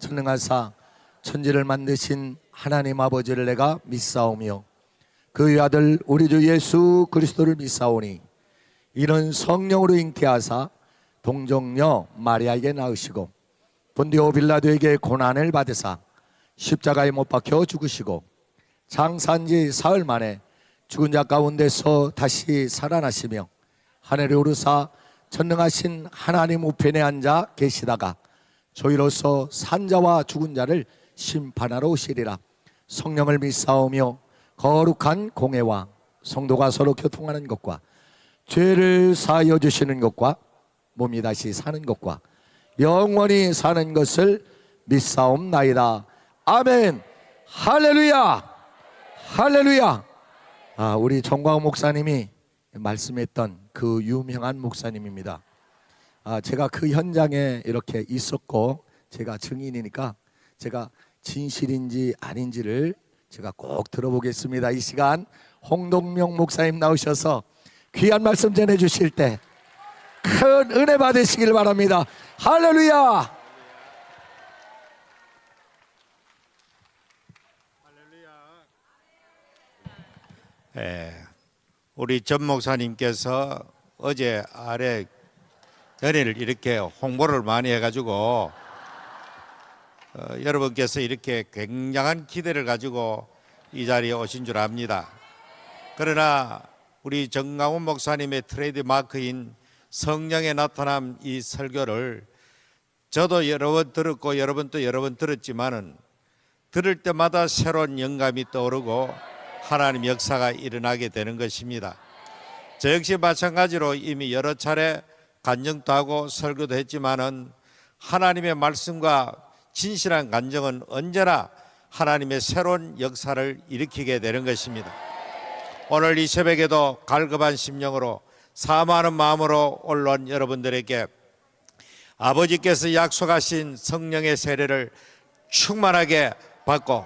전능하사 천지를 만드신 하나님 아버지를 내가 믿사오며 그의 아들 우리 주 예수 그리스도를 믿사오니 이는 성령으로 잉태하사 동정녀 마리아에게 낳으시고 본디오 빌라도에게 고난을 받으사 십자가에 못 박혀 죽으시고 장사한 지 사흘 만에 죽은 자 가운데서 다시 살아나시며 하늘에 오르사 전능하신 하나님 우편에 앉아 계시다가 저희로서 산자와 죽은 자를 심판하러 오시리라. 성령을 믿사오며 거룩한 공회와 성도가 서로 교통하는 것과 죄를 사하여 주시는 것과 몸이 다시 사는 것과 영원히 사는 것을 믿사옵나이다. 아멘. 할렐루야. 할렐루야. 우리 정광훈 목사님이 말씀했던 그 유명한 목사님입니다. 제가 그 현장에 이렇게 있었고 제가 증인이니까 제가 진실인지 아닌지를 제가 꼭 들어보겠습니다. 이 시간 홍동명 목사님 나오셔서 귀한 말씀 전해 주실 때 큰 은혜 받으시길 바랍니다. 할렐루야. 우리 전 목사님께서 어제 아래 연회를 이렇게 홍보를 많이 해가지고 여러분께서 이렇게 굉장한 기대를 가지고 이 자리에 오신 줄 압니다. 그러나 우리 정강훈 목사님의 트레이드 마크인 성령의 나타남 이 설교를 저도 여러 번 들었고 여러분도 여러 번 들었지만은 들을 때마다 새로운 영감이 떠오르고 하나님 역사가 일어나게 되는 것입니다. 저 역시 마찬가지로 이미 여러 차례 간증도 하고 설교도 했지만은 하나님의 말씀과 진실한 간증은 언제나 하나님의 새로운 역사를 일으키게 되는 것입니다. 오늘 이 새벽에도 갈급한 심령으로 사모하는 마음으로 올라온 여러분들에게 아버지께서 약속하신 성령의 세례를 충만하게 받고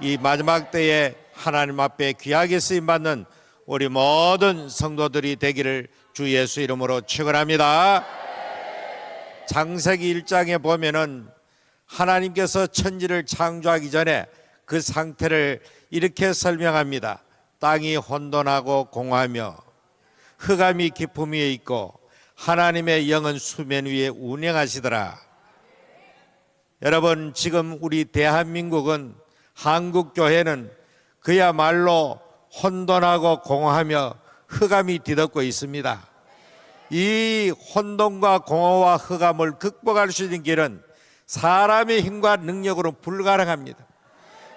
이 마지막 때에 하나님 앞에 귀하게 쓰임받는 우리 모든 성도들이 되기를 주 예수 이름으로 축원합니다. 창세기 1장에 보면은 하나님께서 천지를 창조하기 전에 그 상태를 이렇게 설명합니다. 땅이 혼돈하고 공허하며 흑암이 깊음 위에 있고 하나님의 영은 수면 위에 운행하시더라. 여러분, 지금 우리 대한민국은 한국교회는 그야말로 혼돈하고 공허하며 흑암이 뒤덮고 있습니다. 이 혼돈과 공허와 흑암을 극복할 수 있는 길은 사람의 힘과 능력으로 불가능합니다.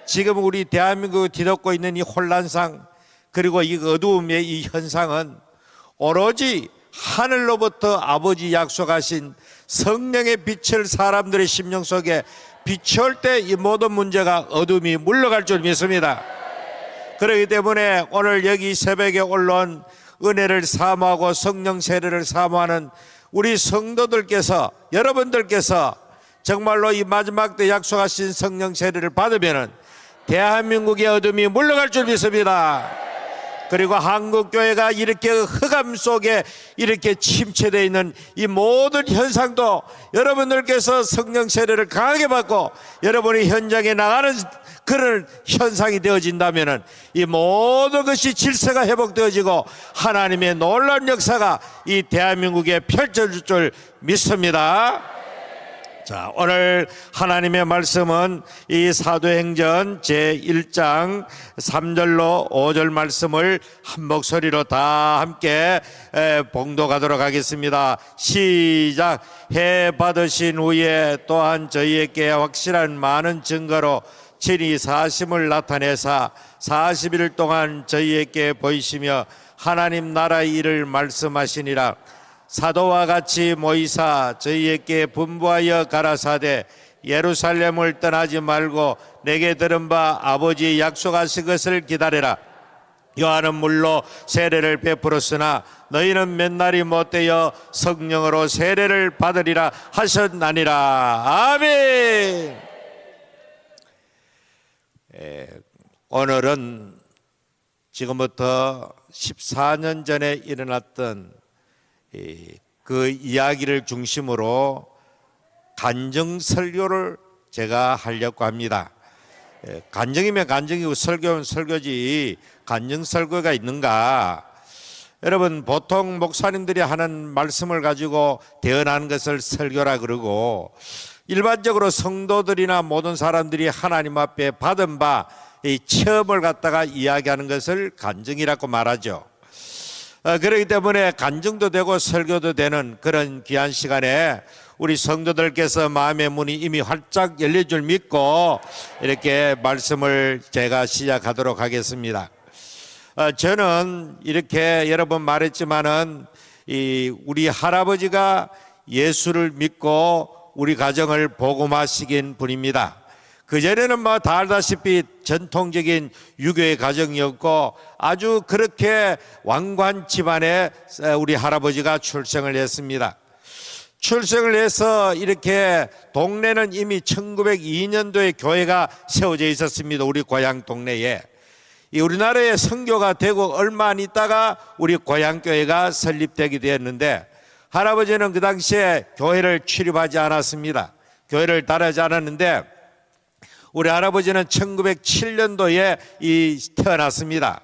지금 우리 대한민국이 뒤덮고 있는 이 혼란상 그리고 이 어두움의 이 현상은 오로지 하늘로부터 아버지 약속하신 성령의 빛을 사람들의 심령 속에 비춰올 때 이 모든 문제가 어둠이 물러갈 줄 믿습니다. 그렇기 때문에 오늘 여기 새벽에 올라온 은혜를 사모하고 성령 세례를 사모하는 우리 성도들께서 여러분들께서 정말로 이 마지막 때 약속하신 성령 세례를 받으면 대한민국의 어둠이 물러갈 줄 믿습니다. 그리고 한국교회가 이렇게 흑암 속에 이렇게 침체되어 있는 이 모든 현상도 여러분들께서 성령 세례를 강하게 받고 여러분이 현장에 나가는 그런 현상이 되어진다면 이 모든 것이 질서가 회복되어지고 하나님의 놀라운 역사가 이 대한민국에 펼쳐질 줄 믿습니다. 자, 오늘 하나님의 말씀은 이 사도행전 제1장 3절로 5절 말씀을 한 목소리로 다 함께 봉독하도록 하겠습니다. 시작. 해 받으신 후에 또한 저희에게 확실한 많은 증거로 친히 사심을 나타내사 40일 동안 저희에게 보이시며 하나님 나라의 일을 말씀하시니라. 사도와 같이 모이사 저희에게 분부하여 가라사대 예루살렘을 떠나지 말고 내게 들은 바 아버지 약속하신 것을 기다려라. 요한은 물로 세례를 베풀었으나 너희는 몇 날이 못되어 성령으로 세례를 받으리라 하셨나니라. 아멘. 오늘은 지금부터 14년 전에 일어났던 그 이야기를 중심으로 간증 설교를 제가 하려고 합니다. 간증이면 간증이고 설교면 설교지 간증 설교가 있는가? 여러분, 보통 목사님들이 하는 말씀을 가지고 대언하는 것을 설교라 그러고, 일반적으로 성도들이나 모든 사람들이 하나님 앞에 받은 바 이 체험을 갖다가 이야기하는 것을 간증이라고 말하죠. 그렇기 때문에 간증도 되고 설교도 되는 그런 귀한 시간에 우리 성도들께서 마음의 문이 이미 활짝 열릴 줄 믿고 이렇게 말씀을 제가 시작하도록 하겠습니다. 저는 이렇게 여러 번 말했지만은 우리 할아버지가 예수를 믿고 우리 가정을 복음화시킨 분입니다. 그전에는 뭐 다 알다시피 전통적인 유교의 가정이었고 아주 그렇게 왕관 집안에 우리 할아버지가 출생을 했습니다. 출생을 해서 이렇게 동네는 이미 1902년도에 교회가 세워져 있었습니다. 우리 고향 동네에. 우리나라에 선교가 되고 얼마 안 있다가 우리 고향교회가 설립되게 되었는데, 할아버지는 그 당시에 교회를 출입하지 않았습니다. 교회를 따르지 않았는데, 우리 할아버지는 1907년도에 태어났습니다.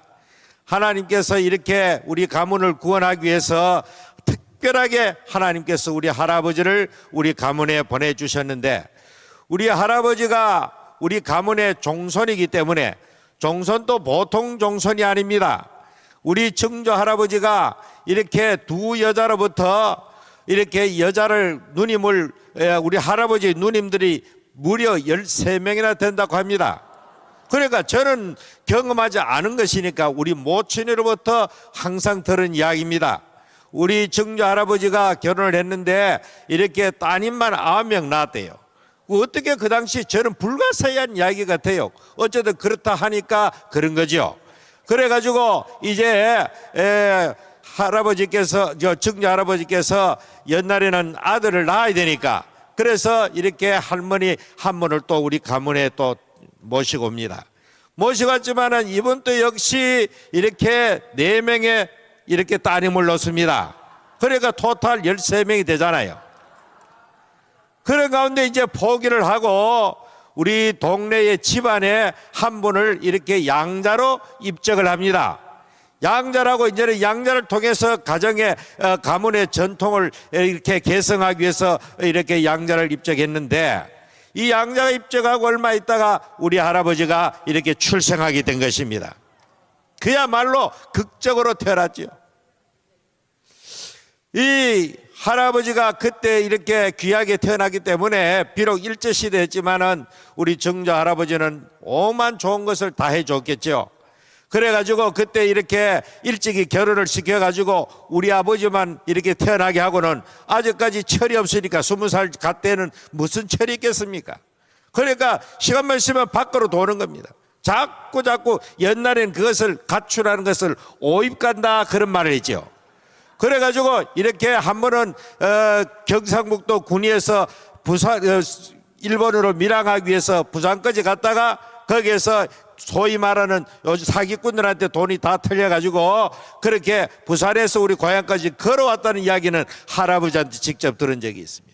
하나님께서 이렇게 우리 가문을 구원하기 위해서 특별하게 하나님께서 우리 할아버지를 우리 가문에 보내주셨는데, 우리 할아버지가 우리 가문의 종손이기 때문에, 종손도 보통 종손이 아닙니다. 우리 증조 할아버지가 이렇게 두 여자로부터 이렇게 여자를 누님을 우리 할아버지 누님들이 무려 13명이나 된다고 합니다. 그러니까 저는 경험하지 않은 것이니까 우리 모친으로부터 항상 들은 이야기입니다. 우리 증조 할아버지가 결혼을 했는데 이렇게 따님만 9명 낳았대요. 어떻게 그 당시 저는 불가사의한 이야기 같아요. 어쨌든 그렇다 하니까 그런 거죠. 그래가지고 이제 할아버지께서, 증조 할아버지께서 옛날에는 아들을 낳아야 되니까, 그래서 이렇게 할머니 한 분을 또 우리 가문에 또 모시고 옵니다. 모시고 왔지만은 이분 또 역시 이렇게 4명의 이렇게 따님을 놓습니다. 그러니까 토탈 13명이 되잖아요. 그런 가운데 이제 포기를 하고 우리 동네의 집안에 한 분을 이렇게 양자로 입적을 합니다. 양자라고, 이제는 양자를 통해서 가정의 가문의 전통을 이렇게 개성하기 위해서 이렇게 양자를 입적했는데, 이 양자가 입적하고 얼마 있다가 우리 할아버지가 이렇게 출생하게 된 것입니다. 그야말로 극적으로 태어났죠. 이 할아버지가 그때 이렇게 귀하게 태어나기 때문에 비록 일제시대였지만은 우리 증조 할아버지는 오만 좋은 것을 다 해줬겠죠. 그래가지고 그때 이렇게 일찍이 결혼을 시켜가지고 우리 아버지만 이렇게 태어나게 하고는 아직까지 철이 없으니까 20살 갈 때는 무슨 철이 있겠습니까? 그러니까 시간만 있으면 밖으로 도는 겁니다. 자꾸 옛날엔 그것을 가출하는 것을 오입간다 그런 말을 했죠. 그래가지고 이렇게 한 번은 경상북도 군위에서 일본으로 밀항하기 위해서 부산까지 갔다가 거기에서 소위 말하는 요즘 사기꾼들한테 돈이 다 털려가지고 그렇게 부산에서 우리 고향까지 걸어왔다는 이야기는 할아버지한테 직접 들은 적이 있습니다.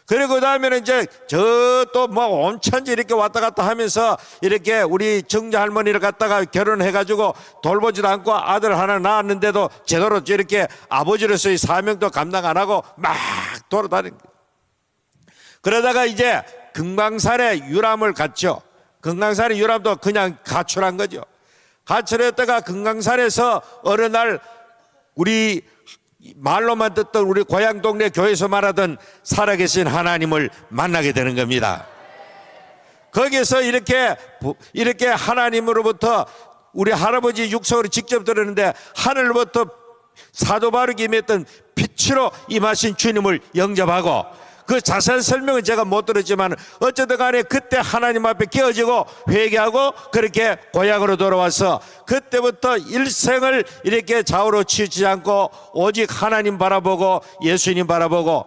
그리고 그 다음에는 이제 저 또 뭐 온천지 이렇게 왔다 갔다 하면서 이렇게 우리 증조 할머니를 갖다가 결혼해가지고 돌보지도 않고 아들 하나 낳았는데도 제대로 이렇게 아버지로서의 사명도 감당 안 하고 막 돌아다니는 거예요. 그러다가 이제 금강산에 유람을 갔죠. 금강산의 유람도 그냥 가출한 거죠. 가출했다가 금강산에서 어느 날 우리 말로만 듣던 우리 고향 동네 교회에서 말하던 살아계신 하나님을 만나게 되는 겁니다. 거기서 이렇게 하나님으로부터 우리 할아버지 육성으로 직접 들었는데, 하늘로부터 사도 바울에게 임했던 빛으로 임하신 주님을 영접하고, 그 자세한 설명은 제가 못 들었지만 어쨌든 간에 그때 하나님 앞에 깨어지고 회개하고 그렇게 고향으로 돌아와서 그때부터 일생을 이렇게 좌우로 치우치지 않고 오직 하나님 바라보고 예수님 바라보고,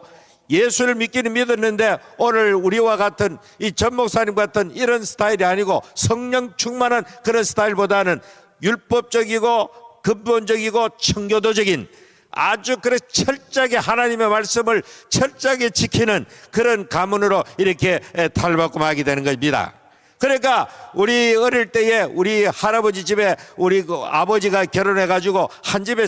예수를 믿기는 믿었는데 오늘 우리와 같은 이 전 목사님 같은 이런 스타일이 아니고 성령 충만한 그런 스타일보다는 율법적이고 근본적이고 청교도적인 아주 그래 철저하게 하나님의 말씀을 철저하게 지키는 그런 가문으로 이렇게 탈바꿈하게 되는 겁니다. 그러니까 우리 어릴 때에 우리 할아버지 집에 우리 그 아버지가 결혼해가지고 한 집에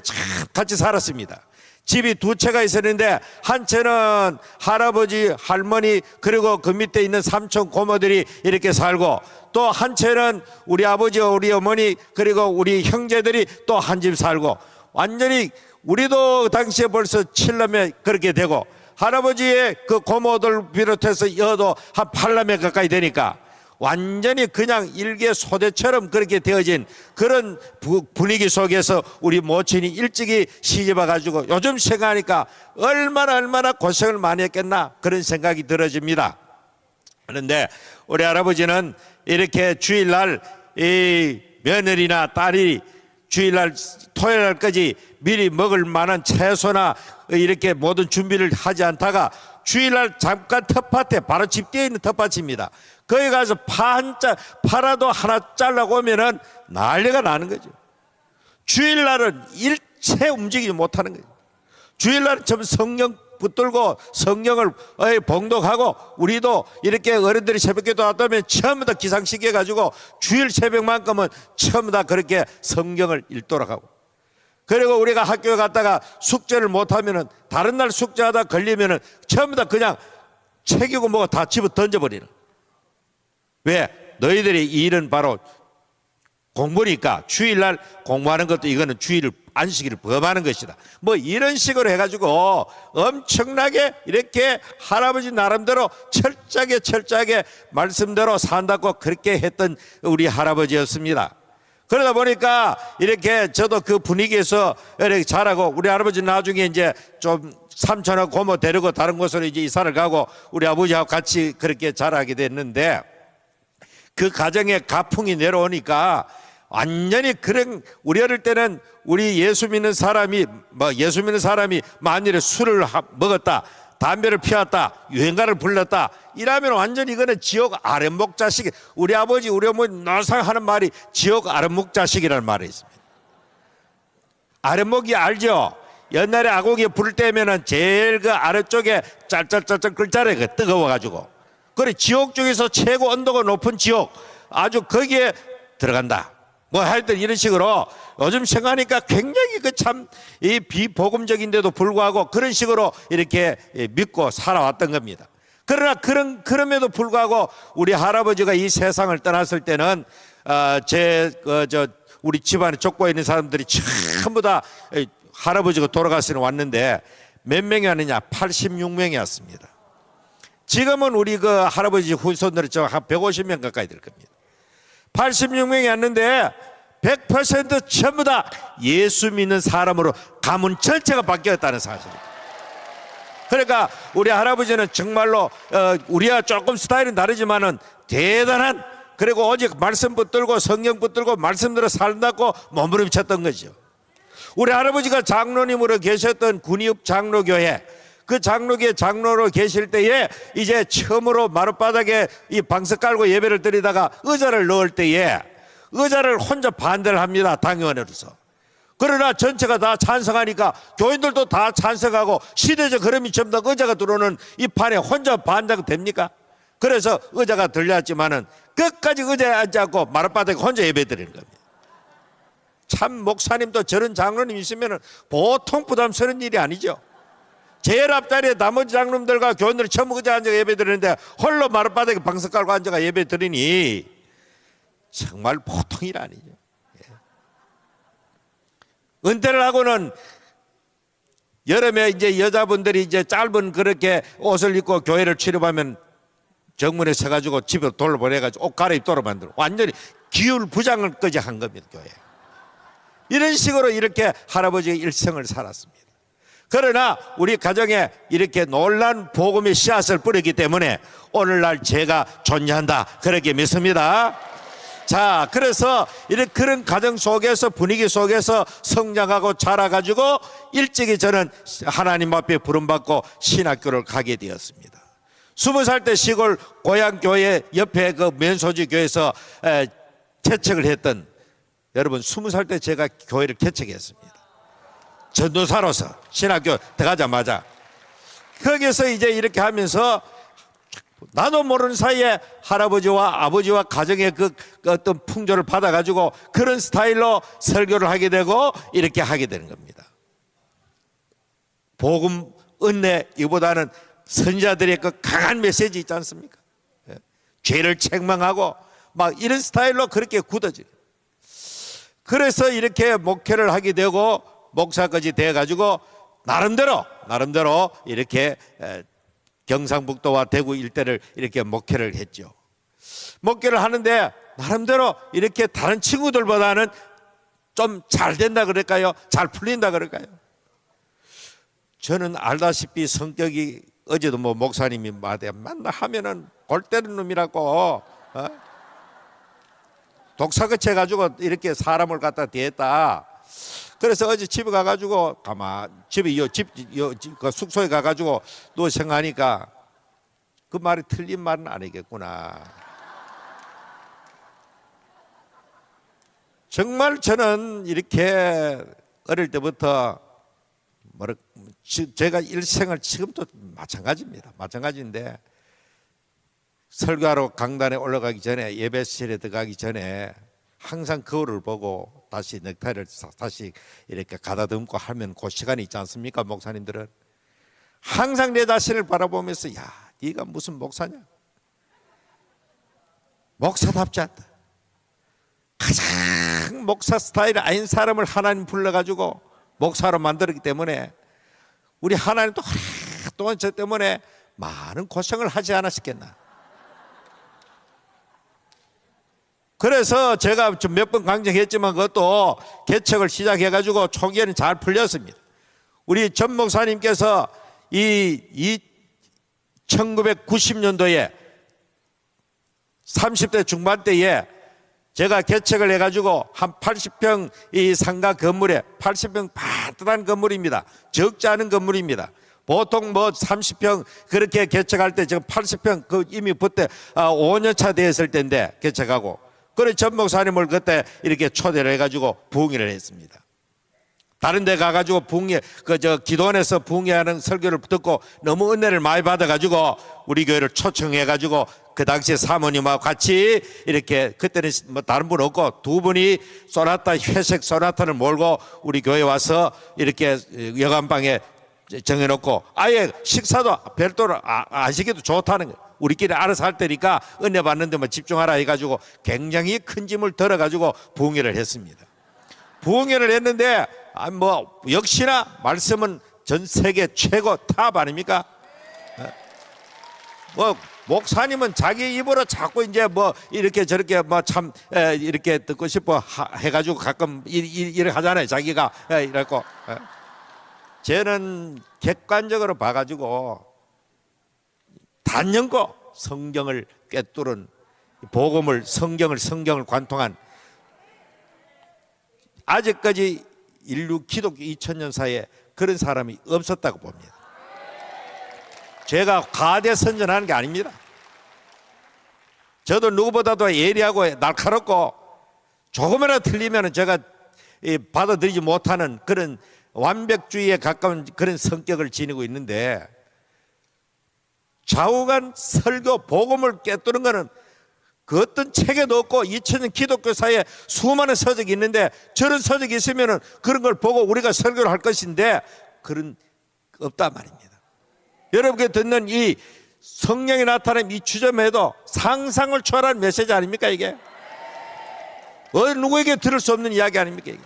같이 살았습니다. 집이 두 채가 있었는데 한 채는 할아버지, 할머니 그리고 그 밑에 있는 삼촌, 고모들이 이렇게 살고, 또 한 채는 우리 아버지, 우리 어머니 그리고 우리 형제들이 또 한 집 살고, 완전히 우리도 당시에 벌써 7남매 그렇게 되고, 할아버지의 그 고모들 비롯해서 여도 한 8남매 가까이 되니까 완전히 그냥 일개 소대처럼 그렇게 되어진 그런 분위기 속에서 우리 모친이 일찍이 시집와 가지고 요즘 생각하니까 얼마나 고생을 많이 했겠나 그런 생각이 들어집니다. 그런데 우리 할아버지는 이렇게 주일날 이 며느리나 딸이 주일날 토요일날까지 미리 먹을 만한 채소나 이렇게 모든 준비를 하지 않다가 주일날 잠깐 텃밭에, 바로 집 뒤에 있는 텃밭입니다. 거기 가서 파라도 하나 잘라고 오면은 난리가 나는 거죠. 주일날은 일체 움직이지 못하는 거죠. 주일날은 좀 성령 붙들고 성령을 봉독하고, 우리도 이렇게 어른들이 새벽기도 왔다면 처음 다 기상시켜가지고 주일 새벽만큼은 처음 다 그렇게 성경을 읽도록 하고, 그리고 우리가 학교에 갔다가 숙제를 못하면은 다른 날 숙제하다 걸리면은 처음 다 그냥 책이고 뭐가 다 집어 던져버리는. 왜? 너희들이 이 일은 바로 공부니까 주일날 공부하는 것도 이거는 주일 안식일을 범하는 것이다. 뭐 이런 식으로 해가지고 엄청나게 이렇게 할아버지 나름대로 철저하게 말씀대로 산다고 그렇게 했던 우리 할아버지였습니다. 그러다 보니까 이렇게 저도 그 분위기에서 이렇게 자라고, 우리 할아버지 나중에 이제 좀 삼촌하고 고모 데리고 다른 곳으로 이제 이사를 가고 우리 아버지하고 같이 그렇게 자라게 됐는데, 그 가정에 가풍이 내려오니까 완전히 그런, 우리 어릴 때는 우리 예수 믿는 사람이 만일에 술을 먹었다, 담배를 피웠다, 유행가를 불렀다 이러면 완전히 이거는 지옥 아랫목 자식. 우리 아버지 우리 어머니 항상 하는 말이 지옥 아랫목 자식이라는 말이 있습니다. 아랫목이 알죠? 옛날에 아궁이 불 때면은 제일 그 아래쪽에 짤짤짤짤 글자래, 그 뜨거워가지고, 그래 지옥 중에서 최고 온도가 높은 지옥, 아주 거기에 들어간다. 뭐 하여튼 이런 식으로 요즘 생각하니까 굉장히 그 참 이 비복음적인데도 불구하고 그런 식으로 이렇게 믿고 살아왔던 겁니다. 그러나 그럼에도 불구하고 우리 할아버지가 이 세상을 떠났을 때는 우리 집안에 족보에 있는 사람들이 전부 다 할아버지가 돌아가시는 왔는데 몇 명이 왔느냐? 86명이 왔습니다. 지금은 우리 그 할아버지 후손들이 한 150명 가까이 될 겁니다. 86명이 왔는데 100% 전부 다 예수 믿는 사람으로 가문 전체가 바뀌었다는 사실입니다. 그러니까 우리 할아버지는 정말로 우리와 조금 스타일은 다르지만은 대단한, 그리고 오직 말씀 붙들고 성경 붙들고 말씀대로 살다고 몸부림쳤던 거죠. 우리 할아버지가 장로님으로 계셨던 군입 장로교회, 그 장로교회 장로로 계실 때에 이제 처음으로 마룻바닥에 이 방석 깔고 예배를 드리다가 의자를 넣을 때에 의자를 혼자 반대를 합니다, 당의원으로서. 그러나 전체가 다 찬성하니까 교인들도 다 찬성하고 시대적 흐름이 전부 다 의자가 들어오는 이 판에 혼자 반대가 됩니까? 그래서 의자가 들려왔지만은 끝까지 의자에 앉아갖고 마룻바닥에 혼자 예배 드리는 겁니다. 참 목사님도 저런 장로님 있으면 보통 부담스러운 일이 아니죠. 제일 앞자리에 나머지 장로님들과 교인들이 전부 의자에 앉아 예배 드리는데 홀로 마룻바닥에 방석 깔고 앉아가 예배 드리니 정말 보통 일 아니죠. 은퇴를 하고는 여름에 이제 여자분들이 이제 짧은 그렇게 옷을 입고 교회를 출입하면 정문에 서가지고 집에 돌려보내가지고 옷 갈아입도록 만들고 완전히 기울부장을까지 한 겁니다, 교회. 이런 식으로 이렇게 할아버지의 일생을 살았습니다. 그러나 우리 가정에 이렇게 놀라운 복음의 씨앗을 뿌리기 때문에 오늘날 제가 존재한다, 그렇게 믿습니다. 자, 그래서 이런 그런 가정 속에서, 분위기 속에서 성장하고 자라가지고 일찍이 저는 하나님 앞에 부름받고 신학교를 가게 되었습니다. 20살 때 시골 고향교회 옆에 그 면소지 교회에서 개척을 했던, 여러분 20살 때 제가 교회를 개척했습니다. 전도사로서 신학교 들어가자마자 거기서 이제 이렇게 하면서 나도 모르는 사이에 할아버지와 아버지와 가정의 그 어떤 풍조를 받아가지고 그런 스타일로 설교를 하게 되고 이렇게 하게 되는 겁니다. 복음, 은혜 이보다는 선지자들의 그 강한 메시지 있지 않습니까? 예. 죄를 책망하고 막 이런 스타일로 그렇게 굳어져요. 그래서 이렇게 목회를 하게 되고 목사까지 돼가지고 나름대로 이렇게 경상북도와 대구 일대를 이렇게 목회를 했죠. 목회를 하는데 나름대로 이렇게 다른 친구들보다는 좀 잘 된다 그럴까요? 잘 풀린다 그럴까요? 저는 알다시피 성격이 어제도 뭐 목사님이 만나 하면은 골 때리는 놈이라고 독사같이 해가지고 이렇게 사람을 갖다 대했다. 그래서 어제 집에 가가지고 집에 그 숙소에 가가지고 누워 생각하니까 그 말이 틀린 말은 아니겠구나. 정말 저는 이렇게 어릴 때부터 제가 일생을 지금도 마찬가지입니다. 마찬가지인데 설교하러 강단에 올라가기 전에 예배실에 들어가기 전에 항상 거울을 보고 다시 넥타이를 다시 이렇게 가다듬고 하면 그 시간이 있지 않습니까? 목사님들은 항상 내 자신을 바라보면서 야, 네가 무슨 목사냐? 목사답지 않다. 가장 목사 스타일 아닌 사람을 하나님 불러가지고 목사로 만들었기 때문에 우리 하나님도 오랫동안 저 때문에 많은 고생을 하지 않았겠나. 그래서 제가 좀 몇 번 강정했지만 그것도 개척을 시작해가지고 초기에는 잘 풀렸습니다. 우리 전 목사님께서 이 1990년도에 30대 중반 때에 제가 개척을 해가지고 한 80평 이 상가 건물에 80평 반듯한 건물입니다. 적지 않은 건물입니다. 보통 뭐 30평 그렇게 개척할 때 지금 80평 그 이미 그때 5년 차 되었을 때인데 개척하고 그래 전 목사님을 그때 이렇게 초대를 해가지고 부흥회를 했습니다. 다른 데 가가지고 부흥회 기도원에서 부흥회하는 설교를 듣고 너무 은혜를 많이 받아가지고 우리 교회를 초청해가지고 그 당시에 사모님하고 같이 이렇게 그때는 뭐 다른 분 없고 두 분이 소나타 회색 소나타를 몰고 우리 교회 와서 이렇게 여관방에 정해놓고 아예 식사도 별도로 아시기도 좋다는 거예요. 우리끼리 알아서 할 테니까 은혜 받는 데만 집중하라 해가지고 굉장히 큰 짐을 들어가지고 부흥회를 했습니다. 부흥회를 했는데 뭐 역시나 말씀은 전 세계 최고 탑 아닙니까? 뭐 목사님은 자기 입으로 자꾸 이제 뭐 이렇게 저렇게 뭐 참 이렇게 듣고 싶어 해가지고 가끔 이렇게 하잖아요. 자기가 이랬고 저는 객관적으로 봐가지고 단연코 성경을 꿰뚫은 복음을 성경을 관통한 아직까지 인류 기독교 2000년 사이에 그런 사람이 없었다고 봅니다. 제가 가대선전하는 게 아닙니다. 저도 누구보다도 예리하고 날카롭고 조금이라도 틀리면 제가 받아들이지 못하는 그런 완벽주의에 가까운 그런 성격을 지니고 있는데 좌우간 설교 복음을 꿰뚫는 것은 그 어떤 책에도 없고 2000년 기독교 사이에 수많은 서적이 있는데 저런 서적이 있으면 그런 걸 보고 우리가 설교를 할 것인데 그런 없단 말입니다. 여러분께 듣는 이 성령이 나타나는 이 주점에도 상상을 초월한 메시지 아닙니까 이게? 누구에게 들을 수 없는 이야기 아닙니까 이게?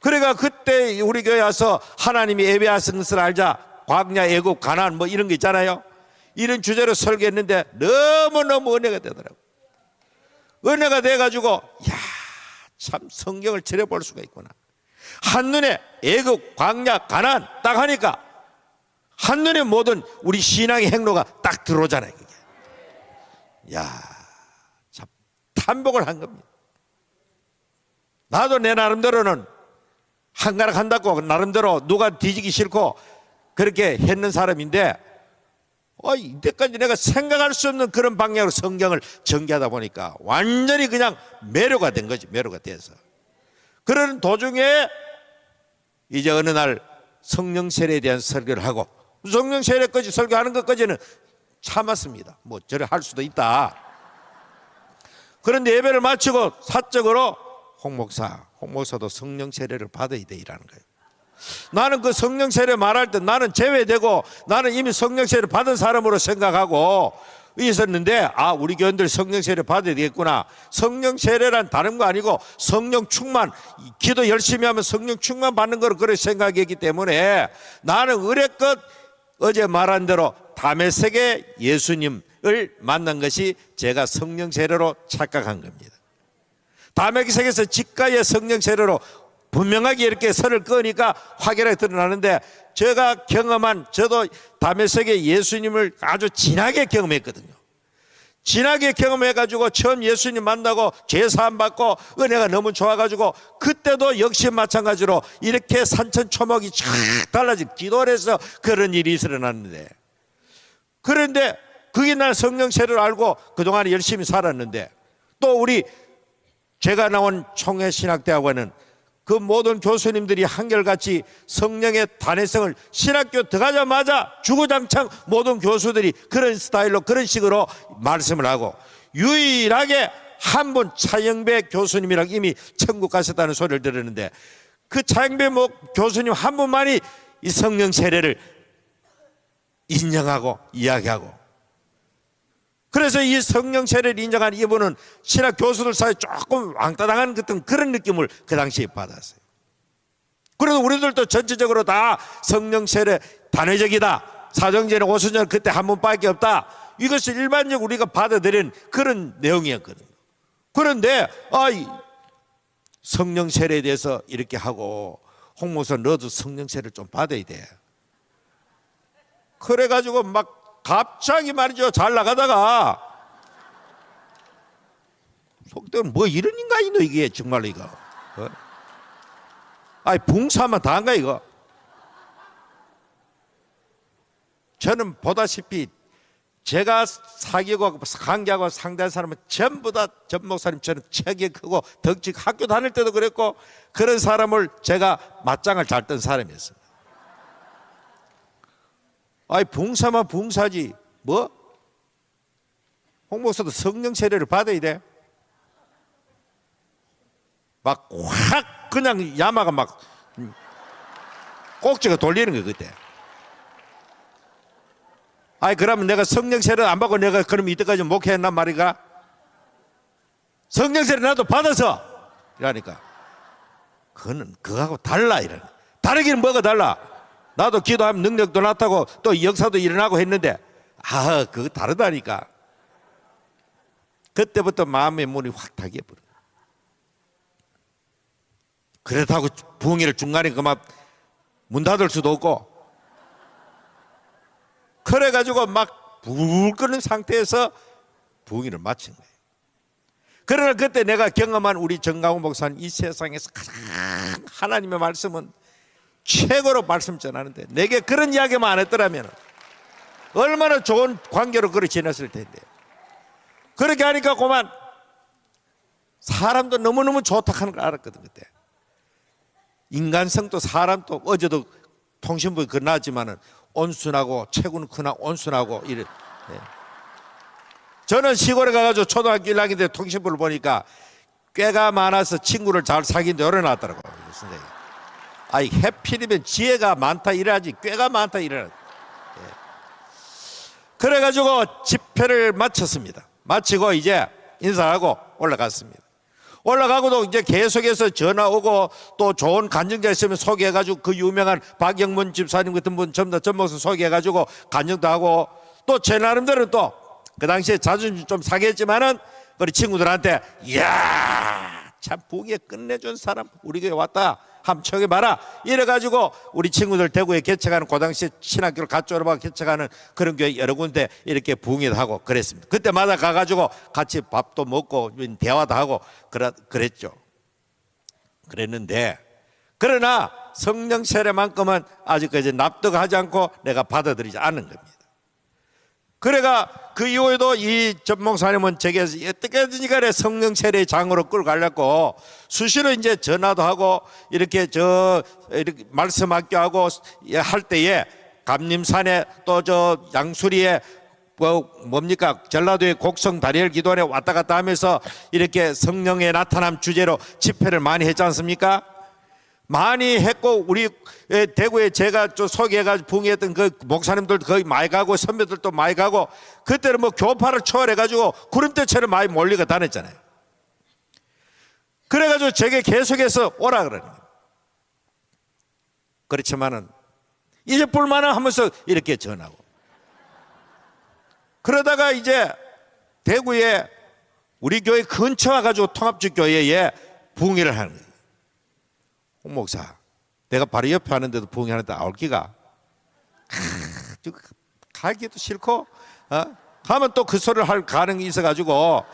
그러니까 그때 우리 교회 와서 하나님이 예배하신 것을 알자 광야 애굽 가나안 뭐 이런 거 있잖아요. 이런 주제로 설교했는데 너무너무 은혜가 되더라고요. 은혜가 돼가지고 참 성경을 들여볼 수가 있구나. 한눈에 애굽 광야 가나안 딱 하니까 한눈에 모든 우리 신앙의 행로가 딱 들어오잖아요. 그게. 참 탐복을 한 겁니다. 나도 내 나름대로는 한가락 한다고 나름대로 누가 뒤지기 싫고 그렇게 했는 사람인데 이때까지 내가 생각할 수 없는 그런 방향으로 성경을 전개하다 보니까 완전히 그냥 매료가 된 거지. 매료가 돼서 그런 도중에 이제 어느 날 성령 세례에 대한 설교를 하고, 성령 세례까지 설교하는 것까지는 참았습니다. 뭐 저래 할 수도 있다. 그런데 예배를 마치고 사적으로 홍 목사도 성령 세례를 받아야 돼 이라는 거예요. 나는 그 성령 세례 말할 때 나는 제외되고 나는 이미 성령 세례 받은 사람으로 생각하고 있었는데, 아, 우리 교인들 성령 세례 받아야 되겠구나. 성령 세례란 다른 거 아니고 성령 충만, 기도 열심히 하면 성령 충만 받는 거로 그렇게 생각했기 때문에 나는 의례껏 어제 말한 대로 다메섹의 예수님을 만난 것이 제가 성령 세례로 착각한 겁니다. 다메섹에서 직가의 성령 세례로 분명하게 이렇게 선을 그으니까 확연하게 드러나는데, 제가 경험한, 저도 다메섹의 예수님을 아주 진하게 경험했거든요. 진하게 경험해가지고 처음 예수님 만나고 제사함 받고 은혜가 너무 좋아가지고, 그때도 역시 마찬가지로 이렇게 산천초목이 쫙 달라진 기도를 해서 그런 일이 일어났는데, 그런데 그게 난 성령 세례를 알고 그동안 열심히 살았는데, 또 우리 제가 나온 총회신학대학원은 그 모든 교수님들이 한결같이 성령의 단회성을 신학교 들어가자마자 주구장창 모든 교수들이 그런 스타일로 그런 식으로 말씀을 하고, 유일하게 한 분 차영배 교수님이랑 이미 천국 가셨다는 소리를 들었는데, 그 차영배 교수님 한 분만이 이 성령 세례를 인정하고 이야기하고, 그래서 이 성령 세례를 인정한 이분은 신학 교수들 사이에 조금 왕따당한 그런 느낌을 그 당시에 받았어요. 그래도 우리들도 전체적으로 다 성령 세례 단회적이다, 사정제는 오순절 그때 한 번밖에 없다, 이것을 일반적으로 우리가 받아들인 그런 내용이었거든요. 그런데 성령 세례에 대해서 이렇게 하고, 홍 목사 너도 성령 세례를 좀 받아야 돼. 그래가지고 막 갑자기 말이죠, 잘 나가다가 속되는 뭐 이런 인간이 너 이게 정말로 이거. 아니 붕사만 다 한가 이거. 저는 보다시피 제가 사귀고 관계하고 상대한 사람은 전부 다 전 목사님처럼 체격이 크고 덕지, 학교 다닐 때도 그랬고 그런 사람을 제가 맞짱을 잘 뜬 사람이었습니다. 아이 붕사만 붕사지 뭐? 홍 목사도 성령 세례를 받아야 돼. 막 확 그냥 야마가 막 꼭지가 돌리는 거야 그때. 아이 그러면 내가 성령 세례 안 받고 내가 그럼 이때까지 목회했단 말이가? 성령 세례 나도 받아서 이러니까 그거는 그거하고 달라 이러는. 다르기는 뭐가 달라? 나도 기도하면 능력도 나타나고 또 역사도 일어나고 했는데 그거 다르다니까. 그때부터 마음의 문이 확 닫혀버려. 그렇다고 부흥회를 중간에 그만 문 닫을 수도 없고, 그래가지고 막 불 끄는 상태에서 부흥회를 마친 거예요. 그러나 그때 내가 경험한 우리 정강훈 목사는 이 세상에서 가장 하나님의 말씀은 최고로 말씀 전하는데, 내게 그런 이야기만 안 했더라면 얼마나 좋은 관계로 그렇게 지냈을 텐데. 그렇게 하니까 그만 사람도 너무너무 좋다 하는 걸 알았거든. 그때 인간성도 사람도, 어제도 통신부에 그 나왔지만은 온순하고 체구는 크나 온순하고 이래. 저는 시골에 가가지고 초등학교 1학년 때 통신부를 보니까 꾀가 많아서 친구를 잘 사귄데 열어놨더라고요. 선생님. 아이 해필이면 지혜가 많다 이래야지 꾀가 많다 이래야지. 그래가지고 집회를 마쳤습니다. 마치고 이제 인사하고 올라갔습니다. 올라가고도 이제 계속해서 전화 오고 또 좋은 간증자 있으면 소개해가지고 그 유명한 박영문 집사님 같은 분 전부 다 전목사 소개해가지고 간증도 하고, 또 제 나름대로는 또 그 당시에 자존심 좀 상했지만은 우리 친구들한테 이야 참 부흥회 끝내준 사람 우리 교회 왔다 한번 청해봐라 이래가지고 우리 친구들 대구에 개척하는 그 당시에 신학교를 가쪼로봐 개척하는 그런 교회 여러 군데 이렇게 부흥회도 하고 그랬습니다. 그때마다 가가지고 같이 밥도 먹고 대화도 하고 그랬죠. 그랬는데 그러나 성령 세례만큼은 아직까지 납득하지 않고 내가 받아들이지 않는 겁니다. 그래가 그 이후에도 이 전 목사님은 제게 어떻게든지 간에 성령 세례의 장으로 끌고 가려고 수시로 이제 전화도 하고 이렇게 이렇게 말씀학교 하고 할 때에 감림산에 또 저 양수리에 뭡니까 전라도의 곡성 다리엘 기도원에 왔다 갔다 하면서 이렇게 성령의 나타남 주제로 집회를 많이 했지 않습니까? 많이 했고 우리 대구에 제가 좀 소개해가지고 부흥했던 그 목사님들도 거의 많이 가고 선배들도 많이 가고 그때는 뭐 교파를 초월해가지고 구름대처럼 많이 몰리고 다녔잖아요. 그래가지고 제게 계속해서 오라 그러는 거예요. 그렇지만은 이제 불만은 하면서 이렇게 전하고 그러다가 이제 대구에 우리 교회 근처 와가지고 통합주 교회에 부흥회를 하는 거예요. 홍 목사, 내가 바로 옆에 하는데도 부흥회하는데 나올 기가 가기도 싫고 가면 또 그 소리를 할 가능이 있어가지고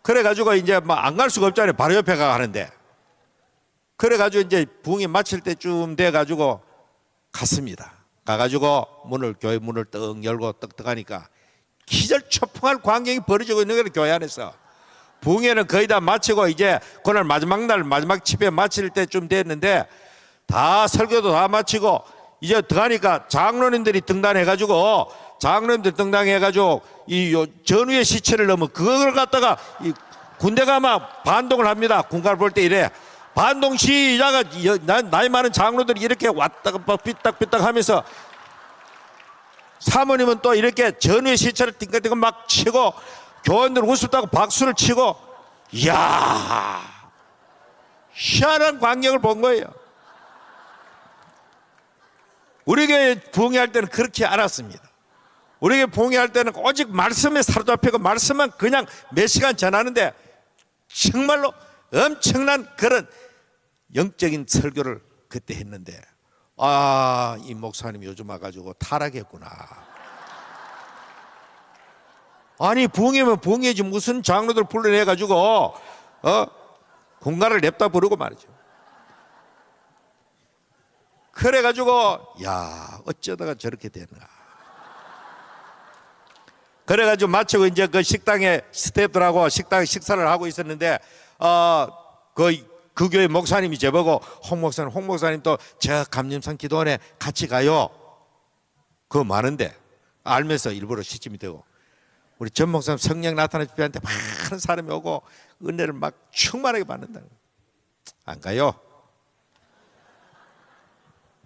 그래가지고 이제 뭐 안 갈 수가 없잖아요. 바로 옆에 가 하는데 그래가지고 이제 부흥회 마칠 때쯤 돼가지고 갔습니다. 가가지고 교회 문을 떡 열고 떡떡하니까 기절초풍할 광경이 벌어지고 있는 거예요. 교회 안에서 부흥회는 거의 다 마치고 이제 그날 마지막 날 마지막 집회 마칠 때쯤 됐는데 다 설교도 다 마치고 이제 들어가니까 장로님들이 등단해가지고 이 전후의 시체를 넣으면 그걸 갖다가 이 군대가 막 반동을 합니다. 군가를 볼 때 이래 반동 시자가 나이 많은 장로들이 이렇게 왔다가 삐딱삐딱 하면서 사모님은 또 이렇게 전후의 시체를 띵긋띵긋 막 치고 교원들 우습다고 박수를 치고 이야 희한한 광경을 본 거예요. 우리 교회 부흥회할 때는 그렇게 알았습니다. 우리 교회 부흥회할 때는 오직 말씀에 사로잡히고 말씀만 그냥 몇 시간 전하는데 정말로 엄청난 그런 영적인 설교를 그때 했는데 이 목사님 요즘 와가지고 타락했구나. 아니 부흥회면 부흥회지 무슨 장로들 불러내가지고 군가를 냅다 부르고 말이죠. 그래가지고 야 어쩌다가 저렇게 되나. 그래가지고 마치고 이제 그 식당에 스태프들하고 식당에 식사를 하고 있었는데 그 교회 목사님이 저보고 홍 목사님 또 제가 감림산 기도원에 같이 가요. 그거 많은데 알면서 일부러 시침이 되고 우리 전 목사님 성령 나타나는 집회한테 많은 사람이 오고 은혜를 막 충만하게 받는다. 안 가요.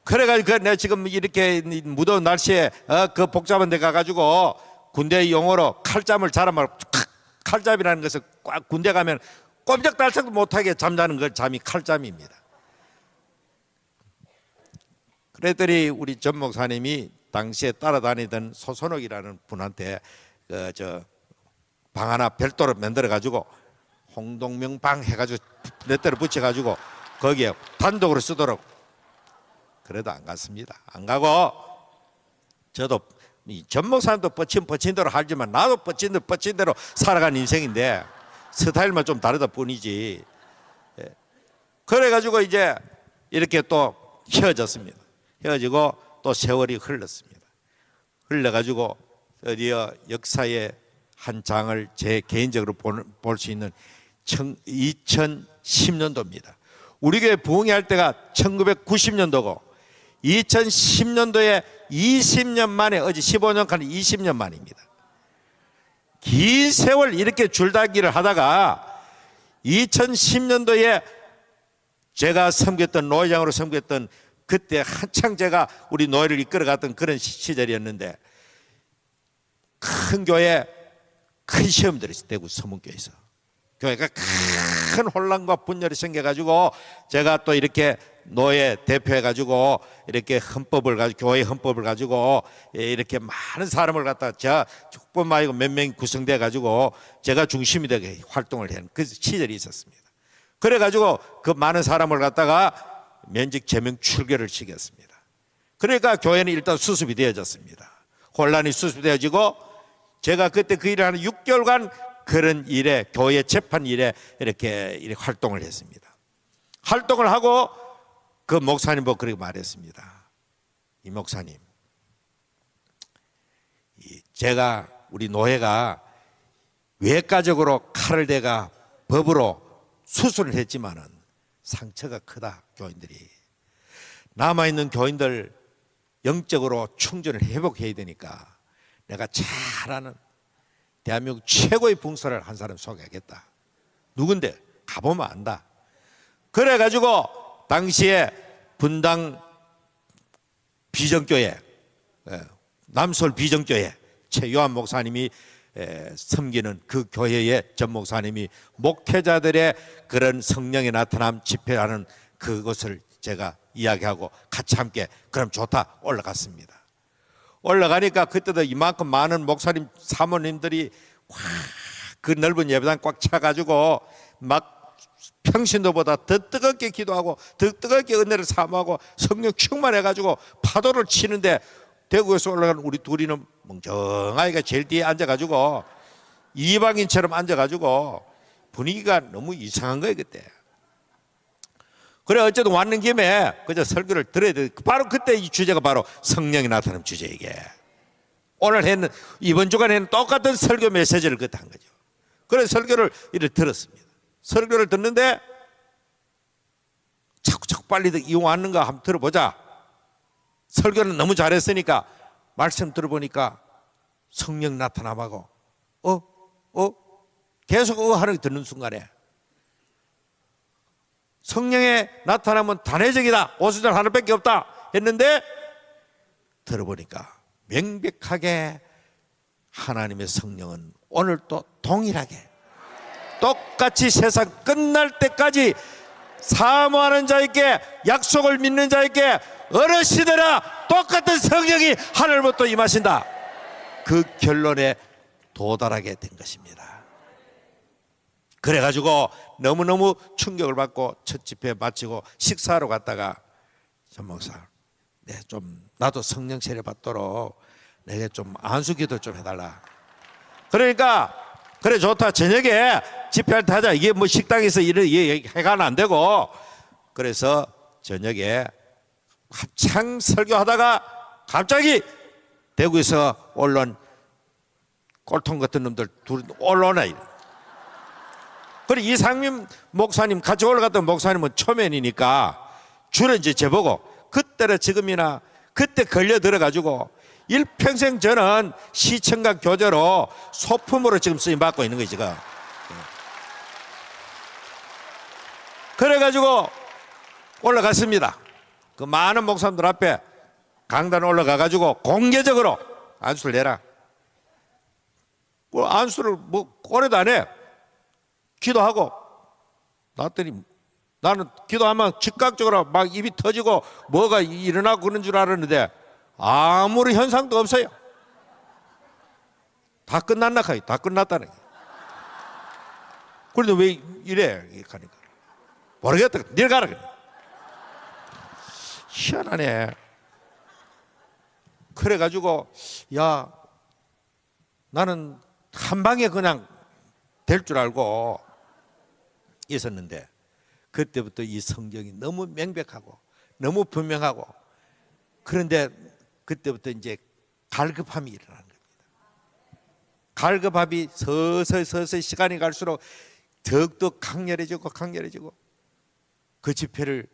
그래가지고 내가 지금 이렇게 무더운 날씨에 그 복잡한 데 가가지고 군대 용어로 칼잠을 자라 말고 칼잠이라는 것을 군대 가면 꼼짝달싹도 못하게 잠자는 걸 잠이 칼잠입니다. 그랬더니 우리 전 목사님이 당시에 따라다니던 소선옥이라는 분한테 방 하나 별도로 만들어 가지고 홍동명방 해가지고 몇 대를 붙여가지고 거기에 단독으로 쓰도록. 그래도 안 갔습니다. 안 가고 저도 전 목사님도 뻗친 대로 하지만 나도 뻗친 대로 살아간 인생인데 스타일만 좀 다르다 뿐이지. 그래가지고 이제 이렇게 또 헤어졌습니다. 헤어지고 또 세월이 흘렀습니다. 흘러가지고 드디어 역사의 한 장을 제 개인적으로 볼 수 있는 2010년도입니다. 우리 교회 부흥회 할 때가 1990년도고 2010년도에 20년 만에 어제 15년간 20년 만입니다. 긴 세월 이렇게 줄다기를 하다가 2010년도에 제가 섬겼던 노회장으로 섬겼던 그때 한창 제가 우리 노회를 이끌어갔던 그런 시절이었는데 큰 교회 큰 시험들이 있어요. 대구 서문교에서 교회가 큰 혼란과 분열이 생겨가지고 제가 또 이렇게 노예 대표해가지고 이렇게 헌법을 가지고 교회 헌법을 가지고 이렇게 많은 사람을 갖다 제가 뿐만 아니고 몇 명이 구성돼 가지고 제가 중심이 되게 활동을 한 그 시절이 있었습니다. 그래가지고 그 많은 사람을 갖다가 면직 제명 출교를 시켰습니다. 그러니까 교회는 일단 수습이 되어졌습니다. 혼란이 수습되어지고 제가 그때 그 일을 하는 6개월간 그런 일에 교회 재판 일에 이렇게 활동을 했습니다. 활동을 하고 그 목사님 보고 그렇게 말했습니다. 이 목사님, 제가 우리 노회가 외과적으로 칼을 대가 법으로 수술을 했지만은 상처가 크다. 교인들이 남아있는 교인들 영적으로 충전을 회복해야 되니까 내가 잘 아는 대한민국 최고의 붕서를 한 사람 소개하겠다. 누군데? 가보면 안다. 그래가지고 당시에 분당 비정교회, 남서울 비정교회 최요한 목사님이 섬기는 그 교회의 전 목사님이 목회자들의 그런 성령의 나타남 집회하는 그것을 제가 이야기하고 같이 함께 그럼 좋다 올라갔습니다. 올라가니까 그때도 이만큼 많은 목사님 사모님들이 그 넓은 예배당 꽉 차가지고 막 평신도보다 더 뜨겁게 기도하고 더 뜨겁게 은혜를 사모하고 성령 충만해가지고 파도를 치는데 대구에서 올라가는 우리 둘이는 멍청하게 제일 뒤에 앉아가지고 이방인처럼 앉아가지고 분위기가 너무 이상한 거예요 그때. 그래 어쨌든 왔는 김에 그저 설교를 들어야 돼. 바로 그때 이 주제가 바로 성령이 나타나는 주제. 이게 오늘 했는 이번 주간에 했는 똑같은 설교 메시지를 그때 한 거죠. 그래서 설교를 이렇게 들었습니다. 설교를 듣는데 자꾸 빨리 이용하는가 한번 들어보자. 설교는 너무 잘했으니까 말씀 들어보니까 성령 나타남하고 계속 하는 거 듣는 순간에 성령의 나타남은 단회적이다. 오수절 하나밖에 없다 했는데 들어보니까 명백하게 하나님의 성령은 오늘도 동일하게 똑같이 세상 끝날 때까지 사모하는 자에게 약속을 믿는 자에게 어르시더라 똑같은 성령이 하늘부터 임하신다. 그 결론에 도달하게 된 것입니다. 그래가지고 너무너무 충격을 받고 첫 집회 마치고 식사하러 갔다가 전 목사 좀 나도 성령 세례 받도록 내게 좀 안수기도 좀 해달라. 그러니까 그래 좋다. 저녁에 집회할 때 하자. 이게 뭐 식당에서 이런 해가는 안 되고. 그래서 저녁에 한창 설교하다가 갑자기 대구에서 올라온 꼴통 같은 놈들 둘이 올라오네. 그래 이상민 목사님 같이 올라갔던 목사님은 초면이니까 주로 이제 저보고 그때나 지금이나 그때 걸려 들어가지고 일평생 저는 시청각 교재로 소품으로 지금 쓰임 받고 있는 거예요 지금. 그래가지고 올라갔습니다. 그 많은 목사님들 앞에 강단 올라가가지고 공개적으로 안수를 내라. 그 안수를 뭐 오래도 안 해. 기도하고 나더니 나는 기도하면 즉각적으로 막 입이 터지고 뭐가 일어나고 그런 줄 알았는데 아무런 현상도 없어요. 다 끝났나 카이. 다 끝났다는 게. 그런데 왜 이래? 이렇게 하니까 모르겠다. 니를 가라. 희한하네. 그래가지고 야 나는 한 방에 그냥 될 줄 알고 있었는데 그때부터 이 성경이 너무 명백하고 너무 분명하고 그런데 그때부터 이제 갈급함이 일어나는 겁니다. 갈급함이 서서히 시간이 갈수록 더욱더 강렬해지고 그 집회를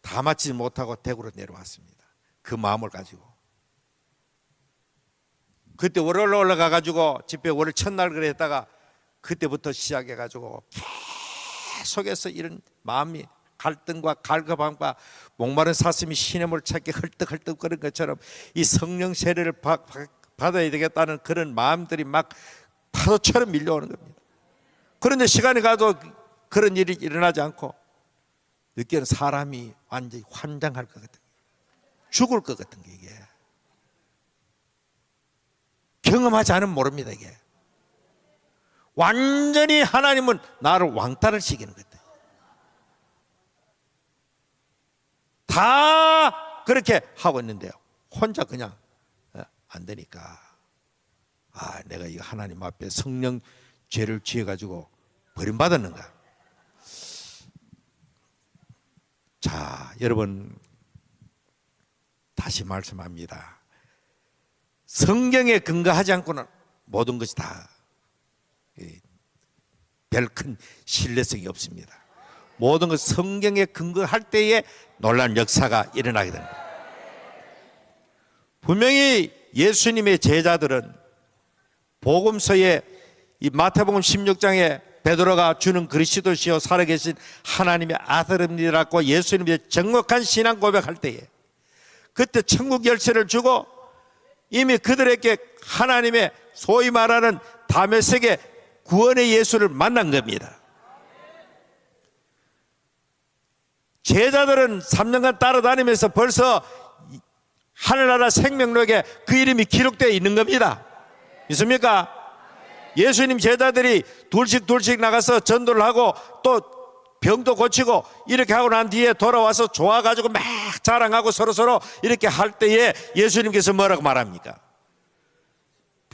다 마치지 못하고 대구로 내려왔습니다. 그 마음을 가지고 그때 월요일 올라가가지고 집회 월요일 첫날 그래 했다가 그때부터 시작해가지고 계속해서 이런 마음이 갈등과 갈급함과 목마른 사슴이 시냇물 찾기 헐떡헐떡거리는 것처럼 이 성령 세례를 받아야 되겠다는 그런 마음들이 막 파도처럼 밀려오는 겁니다. 그런데 시간이 가도 그런 일이 일어나지 않고 늦게는 사람이 완전히 환장할 것 같은 죽을 것 같은 게 이게 경험하지 않으면 모릅니다. 이게 완전히 하나님은 나를 왕따를 시키는 것 같아요. 다 그렇게 하고 있는데요 혼자 그냥 안 되니까 내가 이 하나님 앞에 성령 죄를 지어가지고 버림받았는가. 자 여러분 다시 말씀합니다. 성경에 근거하지 않고는 모든 것이 다 별 큰 신뢰성이 없습니다. 모든 것 성경에 근거할 때에 놀라운 역사가 일어나게 됩니다. 분명히 예수님의 제자들은 복음서에 이 마태복음 16장에 베드로가 주는 그리스도시요 살아계신 하나님의 아들입니다라고 예수님의 정확한 신앙 고백할 때에 그때 천국 열쇠를 주고 이미 그들에게 하나님의 소위 말하는 다메섹의 구원의 예수를 만난 겁니다. 제자들은 3년간 따라다니면서 벌써 하늘나라 생명록에 그 이름이 기록되어 있는 겁니다. 믿습니까? 예수님 제자들이 둘씩 나가서 전도를 하고 또 병도 고치고 이렇게 하고 난 뒤에 돌아와서 좋아가지고 막 자랑하고 서로 이렇게 할 때에 예수님께서 뭐라고 말합니까?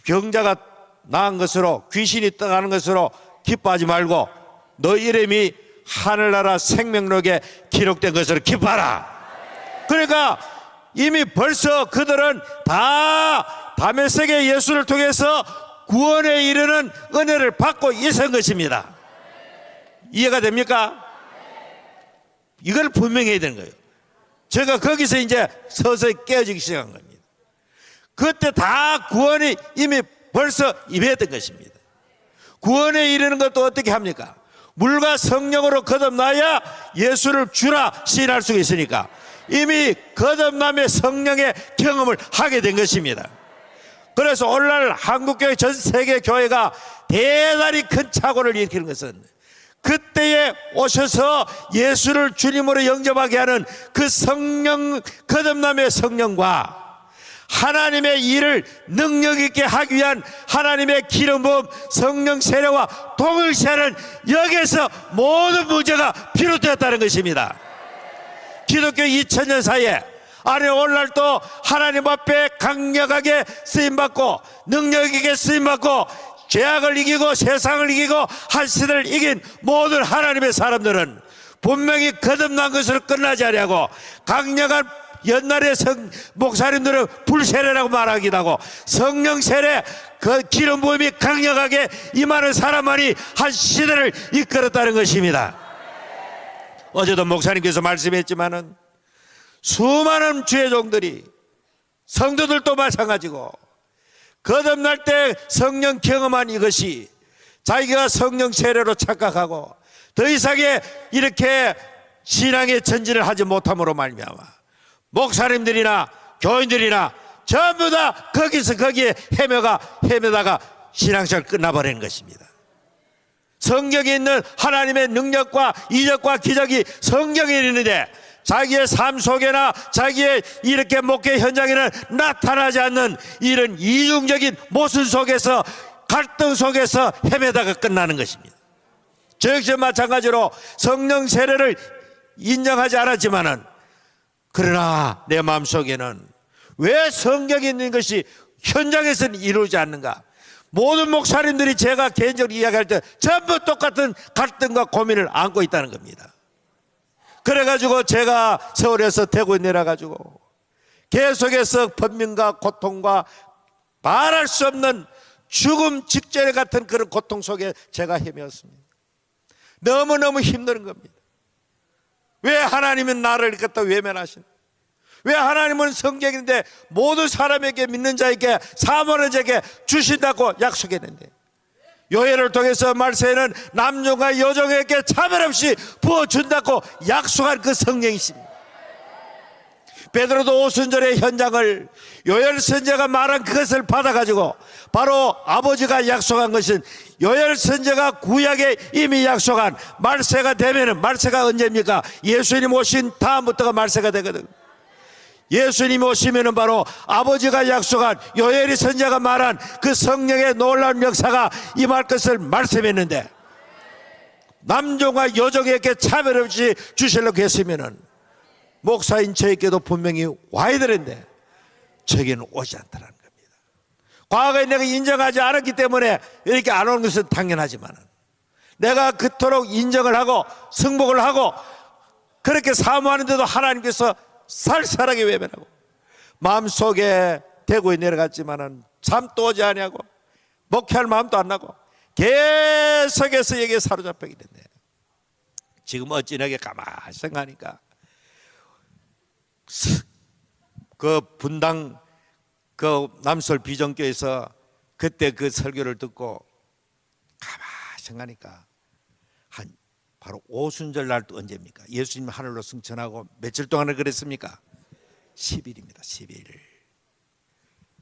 병자가 나은 것으로 귀신이 떠나는 것으로 기뻐하지 말고 너 이름이 하늘나라 생명록에 기록된 것으로 기뻐하라. 그러니까 이미 벌써 그들은 다 다메섹의 예수를 통해서 구원에 이르는 은혜를 받고 있은 것입니다. 이해가 됩니까? 이걸 분명히 해야 되는 거예요. 제가 거기서 이제 서서히 깨어지기 시작한 겁니다. 그때 다 구원이 이미 벌써 임했던 것입니다. 구원에 이르는 것도 어떻게 합니까? 물과 성령으로 거듭나야 예수를 주라 시인할 수가 있으니까 이미 거듭남의 성령의 경험을 하게 된 것입니다. 그래서 오늘날 한국교회 전 세계 교회가 대단히 큰 착오를 일으키는 것은 그때에 오셔서 예수를 주님으로 영접하게 하는 그 성령, 거듭남의 성령과 하나님의 일을 능력 있게 하기 위한 하나님의 기름 부음 성령 세례와 동일시하는 여기에서 모든 문제가 비롯되었다는 것입니다. 기독교 2000년 사이에 아니 오늘날 또 하나님 앞에 강력하게 쓰임받고 능력 있게 쓰임받고 죄악을 이기고 세상을 이기고 한 시대를 이긴 모든 하나님의 사람들은 분명히 거듭난 것으로 끝나지 아니하고 강력한 옛날의 목사님들은 불세례라고 말하기도 하고 성령 세례 그 기름 부음이 강력하게 임하는 사람만이 한 시대를 이끌었다는 것입니다. 어제도 목사님께서 말씀했지만은 수많은 주의 종들이 성도들도 마찬가지고 거듭날 때 성령 경험한 이것이 자기가 성령 세례로 착각하고 더 이상의 이렇게 신앙의 전진을 하지 못함으로 말미암아 목사님들이나 교인들이나 전부 다 거기에 헤매다가 신앙생활 끝나버리는 것입니다. 성경에 있는 하나님의 능력과 이적과 기적이 성경에 있는데 자기의 삶 속에나 자기의 이렇게 목회 현장에는 나타나지 않는 이런 이중적인 모순 속에서 갈등 속에서 헤매다가 끝나는 것입니다. 저 역시 마찬가지로 성령 세례를 인정하지 않았지만은 그러나 내 마음속에는 왜 성경에 있는 것이 현장에서는 이루어지지 않는가? 모든 목사님들이 제가 개인적으로 이야기할 때 전부 똑같은 갈등과 고민을 안고 있다는 겁니다. 그래가지고 제가 서울에서 대구에 내려가지고 계속해서 번민과 고통과 말할 수 없는 죽음 직전에 같은 그런 고통 속에 제가 헤매었습니다. 너무너무 힘든 겁니다. 왜 하나님은 나를 갖다 외면하시나? 왜 하나님은 성경인데 모든 사람에게 믿는 자에게 사모하는 자에게 주신다고 약속했는데 요해를 통해서 말세에는 남녀가 여종에게 차별 없이 부어준다고 약속한 그 성령이십니다. 베드로도 오순절의 현장을 요엘 선지자가 말한 그것을 받아가지고 바로 아버지가 약속한 것은 요엘 선지자가 구약에 이미 약속한 말세가 되면은, 말세가 언제입니까? 예수님 오신 다음부터가 말세가 되거든. 예수님 오시면은 바로 아버지가 약속한 요엘이 선지자가 말한 그 성령의 놀라운 역사가 임할 것을 말씀했는데, 남종과 여종에게 차별 없이 주시려고 했으면은 목사인 저에게도 분명히 와야 되는데 저에게는 오지 않더라는 겁니다. 과거에 내가 인정하지 않았기 때문에 이렇게 안 오는 것은 당연하지만, 내가 그토록 인정을 하고 승복을 하고 그렇게 사모하는데도 하나님께서 살살하게 외면하고 마음속에 대구에 내려갔지만은 잠도 오지 않냐고 목회할 마음도 안 나고 계속해서 여기에 사로잡히게 됐네. 지금 어찌나게 가만히 생각하니까 그 분당 그 남솔 비전교에서 그때 그 설교를 듣고 가만히 생각하니까 한 바로 오순절 날도 언제입니까? 예수님 하늘로 승천하고 며칠 동안을 그랬습니까? 10일입니다. 10일.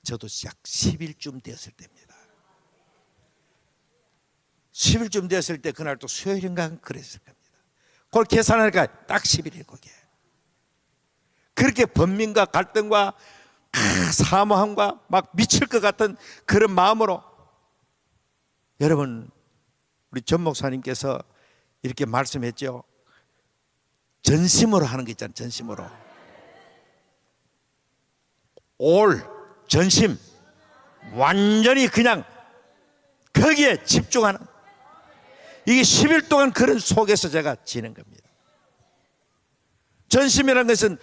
저도 약 10일쯤 되었을 때입니다. 10일쯤 되었을 때 그날 또 수요일인가 그랬을 겁니다. 그걸 계산하니까 딱 10일일 거기에. 그렇게 번민과 갈등과 사모함과 막 미칠 것 같은 그런 마음으로 여러분 우리 전 목사님께서 이렇게 말씀했죠. 전심으로 하는 게 있잖아요. 전심으로. 올 전심 완전히 그냥 거기에 집중하는 이게 10일 동안 그런 속에서 제가 지낸 겁니다. 전심이라는 것은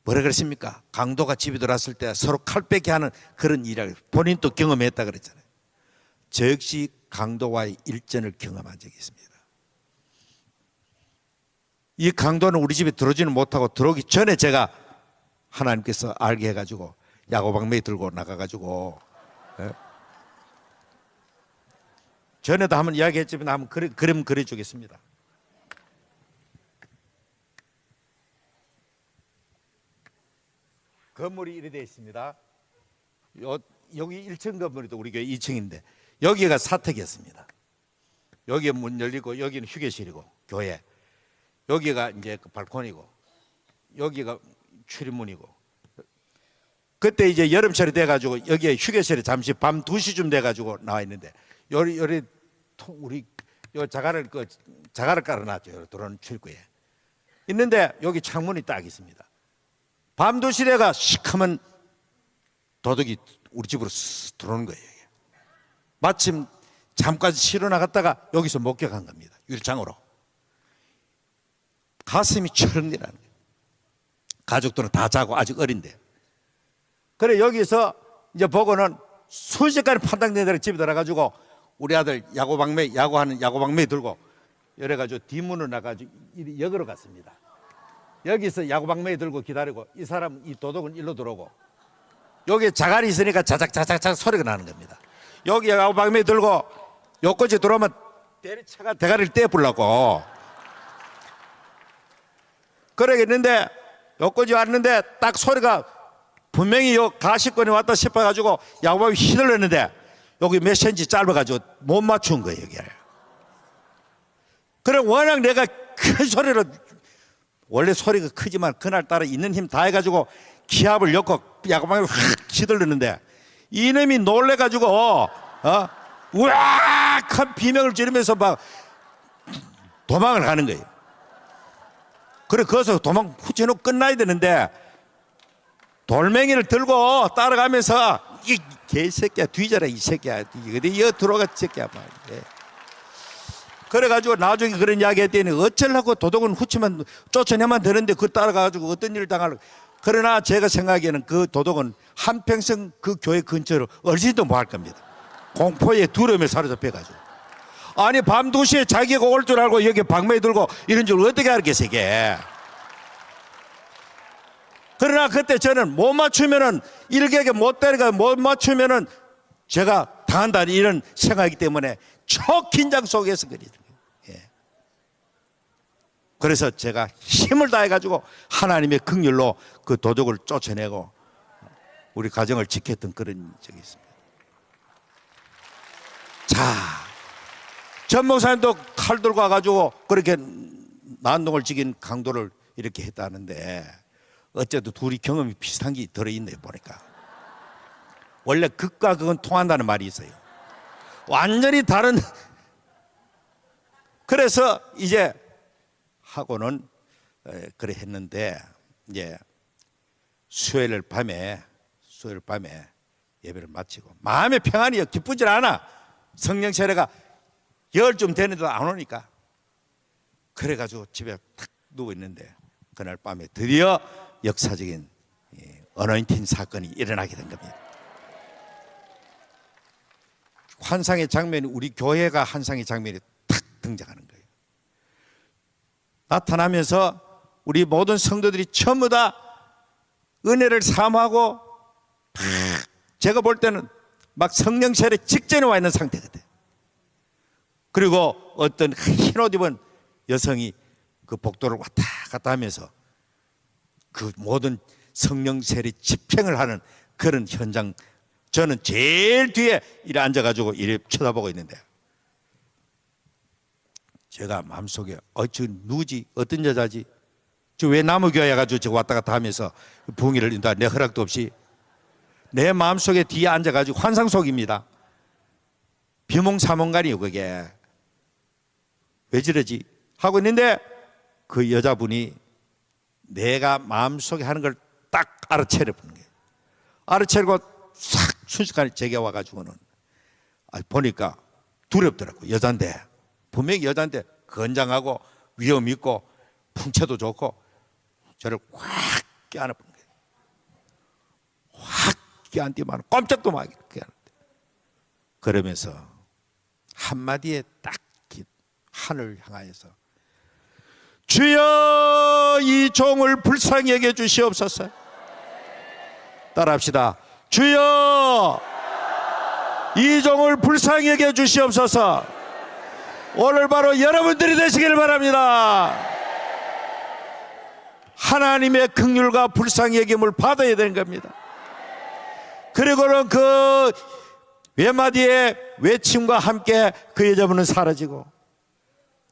뭐라 그랬습니까? 강도가 집에 들어왔을 때 서로 칼빼기 하는 그런 일이라고 본인도 경험했다 그랬잖아요. 저 역시 강도와의 일전을 경험한 적이 있습니다. 이 강도는 우리 집에 들어오지는 못하고 들어오기 전에 제가 하나님께서 알게 해가지고 야고방매 들고 나가가지고 전에도 한번 이야기했지만 한번 그림 그려주겠습니다. 건물이 이래 되어 있습니다. 여기 1층 건물이도 우리 교회 2층인데 여기가 사택이었습니다. 여기에 문 열리고 여기는 휴게실이고 교회, 여기가 이제 그 발코니고 여기가 출입문이고, 그때 이제 여름철이 돼가지고 여기에 휴게실에 잠시 밤 2시쯤 돼가지고 나와 있는데 요리 우리 요 자갈을 깔아놨죠. 들어오는 출구에 있는데 여기 창문이 딱 있습니다. 밤 2시 돼가 시커먼 도둑이 우리 집으로 들어오는 거예요. 마침 잠깐 쉬러 나갔다가 여기서 목격한 겁니다. 유리창으로. 가슴이 철렁이라는 거예요. 가족들은 다 자고 아직 어린데. 그래 여기서 이제 보고는 순식간에 판단된 대로 집에 들어가지고 우리 아들 야구하는 야구방매 들고 이래가지고 뒷문으로 나가지고 역으로 갔습니다. 여기서 야구방매 들고 기다리고 이 사람 이 도둑은 일로 들어오고 여기 자갈이 있으니까 자작자작자작 소리가 나는 겁니다. 여기 야구방매 들고 여기까지 들어오면 때리차가 대가리를 떼부려고 그러겠는데 여기까지 왔는데 딱 소리가 분명히 요 가시권이 왔다 싶어가지고 야구방이 휘둘렀는데 여기 몇 센치 짧아가지고 못 맞춘 거예요. 여기. 그래 워낙 내가 큰 소리로, 원래 소리가 크지만 그날따라 있는 힘 다 해가지고 기압을 엮고 야구방에 확 휘둘렀는데 이놈이 놀래가지고 우악한 비명을 지르면서 막 도망을 가는 거예요. 그래 거기서 도망 후진하고 끝나야 되는데 돌멩이를 들고 따라가면서 이 개새끼야 뒤져라 이 새끼야 어디 여 들어가 새끼야 말. 그래가지고 나중에 그런 이야기 했더니 어쩌려고 도둑은 후치면 쫓아내면 되는데 그 따라가가지고 어떤 일을 당하려고. 그러나 제가 생각하기에는 그 도둑은 한평생 그 교회 근처로 얼씬도 못 할 겁니다. 공포에 두려움에 사로잡혀가지고. 아니 밤 2시에 자기가 올 줄 알고 여기 방매 들고 이런 줄 어떻게 알겠어 이게. 그러나 그때 저는 못 맞추면은 일격에 못 때리가 못 맞추면은 제가 당한다는 이런 생각이기 때문에 초긴장 속에서 그리는 거예요. 그래서 제가 힘을 다해가지고 하나님의 긍휼로 그 도둑을 쫓아내고 우리 가정을 지켰던 그런 적이 있습니다. 자, 전 목사님도 칼 들고 와가지고 그렇게 난동을 지긴 강도를 이렇게 했다는데 어째도 둘이 경험이 비슷한 게 들어있네요. 보니까 원래 극과 극은 통한다는 말이 있어요. 완전히 다른. 그래서 이제 하고는 그래 했는데 이제 수요일 밤에 예배를 마치고 마음의 평안이 기쁘질 않아. 성령 세례가 열쯤 되는데도 안 오니까 그래가지고 집에 탁 누워 있는데 그날 밤에 드디어 역사적인 어너인팅 사건이 일어나게 된 겁니다. 환상의 장면이, 우리 교회가 환상의 장면이 탁 등장하는 거예요. 나타나면서 우리 모든 성도들이 전부 다 은혜를 사모하고, 제가 볼 때는 막 성령 세례 직전에 와 있는 상태거든요. 그리고 어떤 흰옷 입은 여성이 그 복도를 왔다 갔다 하면서 그 모든 성령 세례 집행을 하는 그런 현장, 저는 제일 뒤에 이래 앉아가지고 이래 쳐다보고 있는데, 제가 마음속에 저 누구지? 어떤 여자지? 저 왜 나무교회 가지고 저 왔다 갔다 하면서 부흥회를 인다, 내 허락도 없이. 내 마음속에 뒤에 앉아가지고 환상 속입니다. 비몽사몽간이요 그게. 왜 저러지? 하고 있는데 그 여자분이 내가 마음속에 하는 걸 딱 알아채려 보는 거예요. 알아채고 싹 순식간에 제게 와가지고는 보니까 두렵더라고요. 여잔데, 분명히 여잔데 건장하고 위험 있고 풍채도 좋고 저를 확 껴안아보는 거예요. 확 껴안더만 꼼짝도 막 껴안는데, 그러면서 한마디에 딱 하늘 향하여서 주여 이 종을 불쌍히 여겨 주시옵소서. 따라합시다. 주여 이 종을 불쌍히 여겨 주시옵소서. 오늘 바로 여러분들이 되시길 바랍니다. 하나님의 긍휼과 불쌍히 여김을 받아야 되는 겁니다. 그리고는 그 외마디의 외침과 함께 그 여자분은 사라지고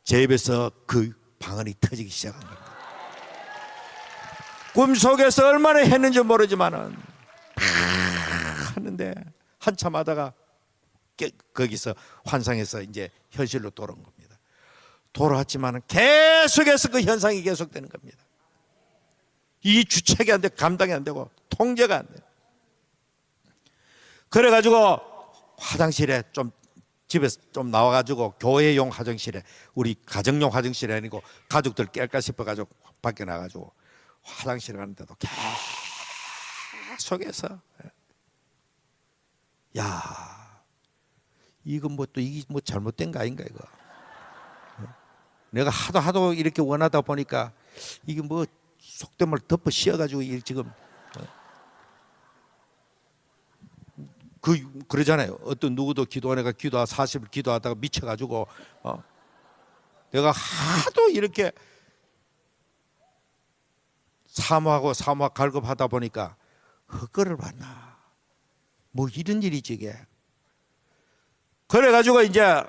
제 입에서 그 방언이 터지기 시작한 겁니다. 꿈속에서 얼마나 했는지 모르지만은 하는데 한참 하다가 거기서 환상에서 이제 현실로 돌아온 겁니다. 돌아왔지만은 계속해서 그 현상이 계속되는 겁니다. 이 주책이 안 되고 감당이 안 되고 통제가 안 돼요. 그래가지고 화장실에 좀, 집에서 좀 나와가지고 교회용 화장실에, 우리 가정용 화장실이 아니고 가족들 깰까 싶어가지고 밖에 나가지고 화장실에 가는데도 계속해서, 야, 이거 뭐 또 이게 뭐 잘못된 거 아닌가 이거. 내가 하도 이렇게 원하다 보니까 이게 뭐 속된 말 덮어 씌워가지고 지금 그러잖아요. 어떤 누구도 기도한 애가 40일 기도하다가 미쳐가지고 내가 하도 이렇게 사모하고 갈급하다 보니까 헛거를 봤나, 뭐 이런 일이지 이게. 그래가지고 이제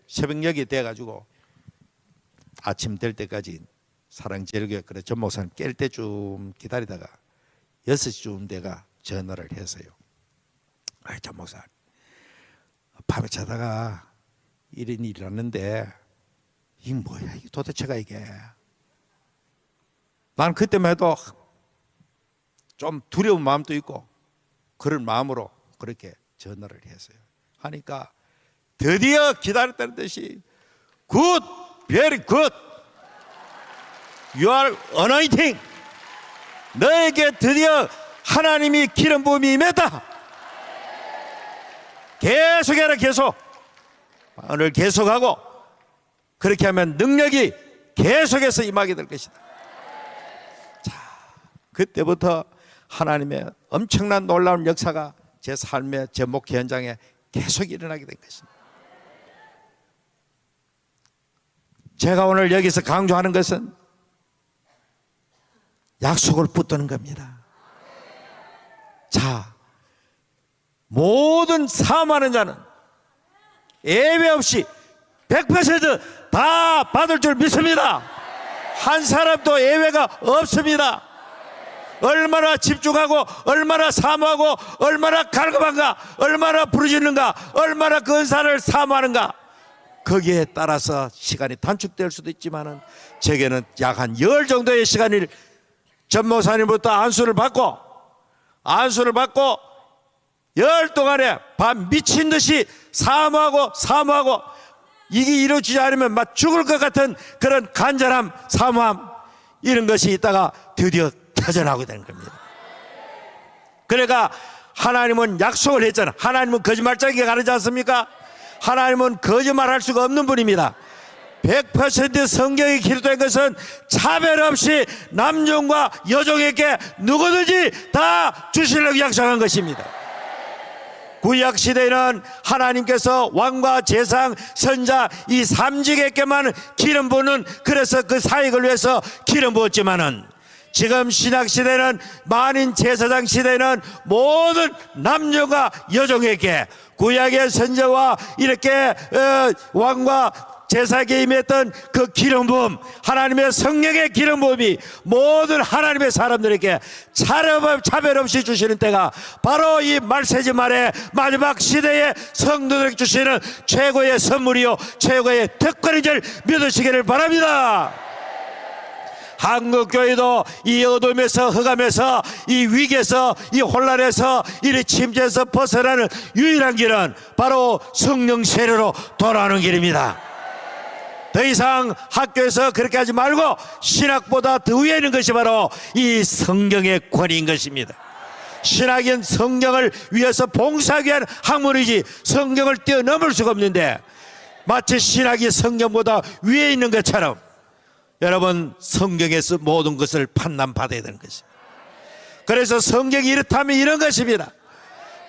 새벽녘이 돼가지고 아침 될 때까지 사랑제일교회 그래 전 목사님 깰 때쯤 기다리다가 6시쯤 돼가 전화를 했어요. 전 목사, 밤에 자다가 이런 일이 났는데 이게 뭐야, 이게 도대체가 이게. 난 그때만 해도 좀 두려운 마음도 있고 그런 마음으로 그렇게 전화를 했어요. 하니까 드디어 기다렸다는 듯이 Good, very good. You are anointing. 너에게 드디어 하나님이 기름 부음이 임했다. 계속해라, 계속. 오늘 계속하고 그렇게 하면 능력이 계속해서 임하게 될 것이다. 자, 그때부터 하나님의 엄청난 놀라운 역사가 제 삶의, 제 목회 현장에 계속 일어나게 된 것입니다. 제가 오늘 여기서 강조하는 것은 약속을 붙드는 겁니다. 자, 모든 사모하는 자는 예외 없이 100% 다 받을 줄 믿습니다. 한 사람도 예외가 없습니다. 얼마나 집중하고 얼마나 사모하고 얼마나 갈급한가, 얼마나 부르짖는가, 얼마나 그 은사를 사모하는가, 거기에 따라서 시간이 단축될 수도 있지만은 제게는 약 한 열 정도의 시간을 전 목사님부터 안수를 받고 열 동안에 밤 미친 듯이 사모하고 이게 이루어지지 않으면 막 죽을 것 같은 그런 간절함, 사모함, 이런 것이 있다가 드디어 터져나오게 되는 겁니다. 그러니까 하나님은 약속을 했잖아. 하나님은 거짓말쟁이가 가르지 않습니까? 하나님은 거짓말할 수가 없는 분입니다. 100% 성경에 기록된 것은 차별 없이 남종과 여종에게 누구든지 다 주시려고 약속한 것입니다. 구약 시대에는 하나님께서 왕과 제상, 선자 이 삼직에게만 기름 부는, 그래서 그 사역을 위해서 기름 부었지만은 지금 신약 시대는, 만인 제사장 시대는 모든 남녀가 여종에게 구약의 선자와 이렇게 왕과 제사에 임했던 그 기름 부음, 하나님의 성령의 기름 부음이 모든 하나님의 사람들에게 차별 없이 주시는 때가 바로 이 말세지 말의 마지막 시대에 성도들에게 주시는 최고의 선물이요 최고의 특권인 줄 믿으시기를 바랍니다. 한국교회도 이 어둠에서, 흑암에서, 이 위기에서, 이 혼란에서, 이 침체에서 벗어나는 유일한 길은 바로 성령 세례로 돌아오는 길입니다. 더 이상 학교에서 그렇게 하지 말고 신학보다 더 위에 있는 것이 바로 이 성경의 권위인 것입니다. 신학은 성경을 위해서 봉사하기 위한 학문이지 성경을 뛰어넘을 수가 없는데, 마치 신학이 성경보다 위에 있는 것처럼 여러분, 성경에서 모든 것을 판단받아야 되는 것입니다. 그래서 성경이 이렇다면 이런 것입니다.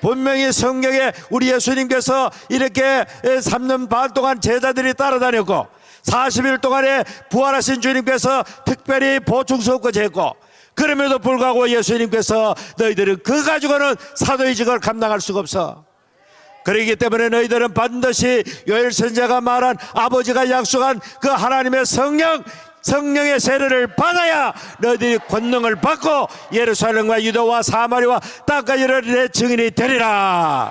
분명히 성경에 우리 예수님께서 이렇게 3년 반 동안 제자들이 따라다녔고 40일 동안에 부활하신 주님께서 특별히 보충수업과 했고, 그럼에도 불구하고 예수님께서 너희들은 그 가지고는 사도의 직을 감당할 수가 없어. 그렇기 때문에 너희들은 반드시 요엘 선지자가 말한, 아버지가 약속한 그 하나님의 성령의 세례를 받아야 너희들이 권능을 받고 예루살렘과 유다와 사마리아와 땅까지를 내 증인이 되리라.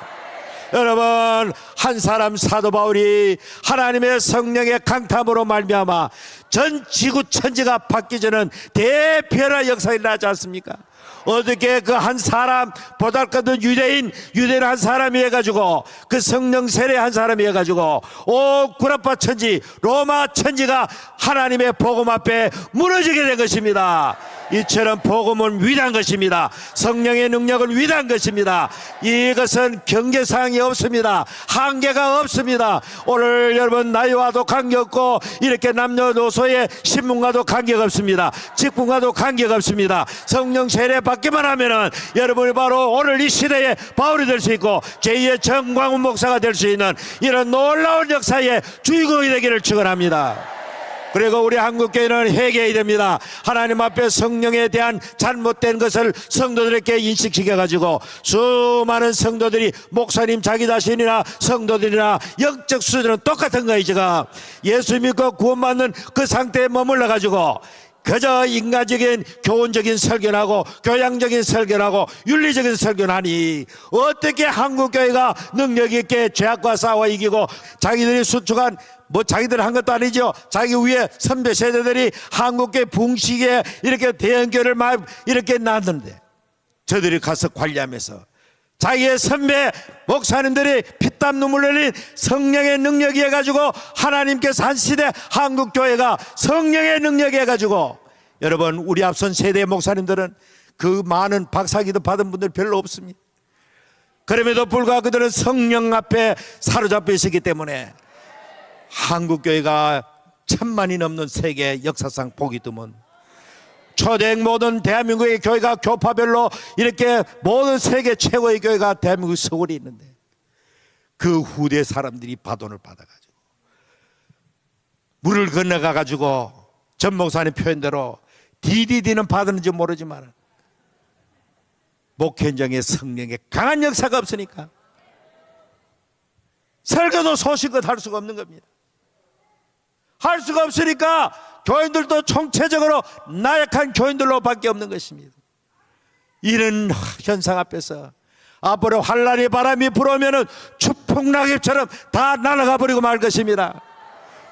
여러분, 한 사람 사도 바울이 하나님의 성령의 강탐으로 말미암아 전 지구 천지가 바뀌지는 대변화 역사가 일어나지 않습니까? 어떻게 그 한 사람, 보잘것없는 유대인 한 사람이 해가지고, 그 성령 세례 한 사람이 해가지고 온 구라파 천지, 로마 천지가 하나님의 복음 앞에 무너지게 된 것입니다. 이처럼 복음은 위대한 것입니다. 성령의 능력은 위대한 것입니다. 이것은 경계사항이 없습니다. 한계가 없습니다. 오늘 여러분, 나이와도 관계없고 이렇게 남녀노소의 신분과도 관계가 없습니다. 직분과도 관계가 없습니다. 성령 세례 받기만 하면은 여러분이 바로 오늘 이 시대에 바울이 될 수 있고 제2의 정광훈 목사가 될 수 있는 이런 놀라운 역사의 주인공이 되기를 축원합니다. 그리고 우리 한국교회는 회개해야 됩니다. 하나님 앞에 성령에 대한 잘못된 것을 성도들에게 인식시켜가지고 수많은 성도들이, 목사님 자기 자신이나 성도들이나 영적 수준은 똑같은 거예요. 지금 예수 믿고 구원받는 그 상태에 머물러가지고 그저 인간적인 교훈적인 설교하고 교양적인 설교하고 윤리적인 설교하니 어떻게 한국교회가 능력 있게 죄악과 싸워 이기고, 자기들이 수축한, 자기들 한 것도 아니죠. 자기 위에 선배 세대들이 한국교회 붕식에 이렇게 대형교회를 막 이렇게 놨는데, 저들이 가서 관리하면서 자기의 선배 목사님들이 피땀 눈물 흘린 성령의 능력이 해가지고 하나님께서 한 시대 한국교회가 성령의 능력이 해가지고, 여러분, 우리 앞선 세대 목사님들은 그 많은 박사기도 받은 분들 별로 없습니다. 그럼에도 불구하고 그들은 성령 앞에 사로잡혀 있었기 때문에 한국교회가 1000만이 넘는 세계 역사상 보기 드문, 초대형 모든 대한민국의 교회가 교파별로 이렇게 모든 세계 최고의 교회가 대한민국 서울에 있는데, 그 후대 사람들이 바돈을 받아가지고 물을 건너가가지고 전 목사님 표현대로 DDD는 받았는지 모르지만 목회 현장에 성령의 강한 역사가 없으니까 설교도 소신껏 할 수가 없는 겁니다. 할 수가 없으니까 교인들도 총체적으로 나약한 교인들로 밖에 없는 것입니다. 이런 현상 앞에서 앞으로 환란의 바람이 불어오면 추풍낙엽처럼 다 날아가 버리고 말 것입니다.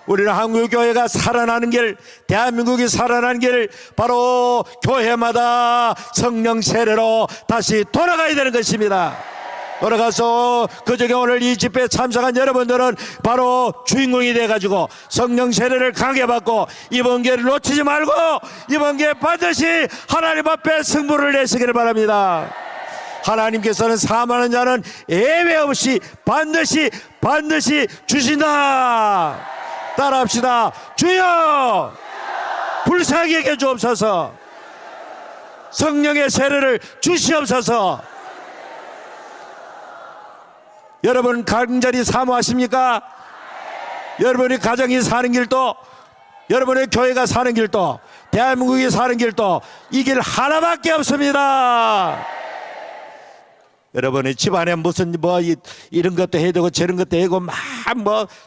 우리는 한국교회가 살아나는 길, 대한민국이 살아나는 길, 바로 교회마다 성령 세례로 다시 돌아가야 되는 것입니다. 돌아가서 그중에 오늘 이 집회에 참석한 여러분들은 바로 주인공이 돼가지고 성령 세례를 강하게 받고 이번 기회를 놓치지 말고 이번 기회에 반드시 하나님 앞에 승부를 내시기를 바랍니다. 하나님께서는 사모하는 자는 예외 없이 반드시 주신다. 따라합시다. 주여 불쌍히 여겨 주옵소서. 성령의 세례를 주시옵소서. 여러분 간절히 사모하십니까? 여러분의 가정이 사는 길도, 여러분의 교회가 사는 길도, 대한민국이 사는 길도 이 길 하나밖에 없습니다. 여러분의 집안에 무슨 이런 것도 해야 되고 저런 것도 해야 되고 막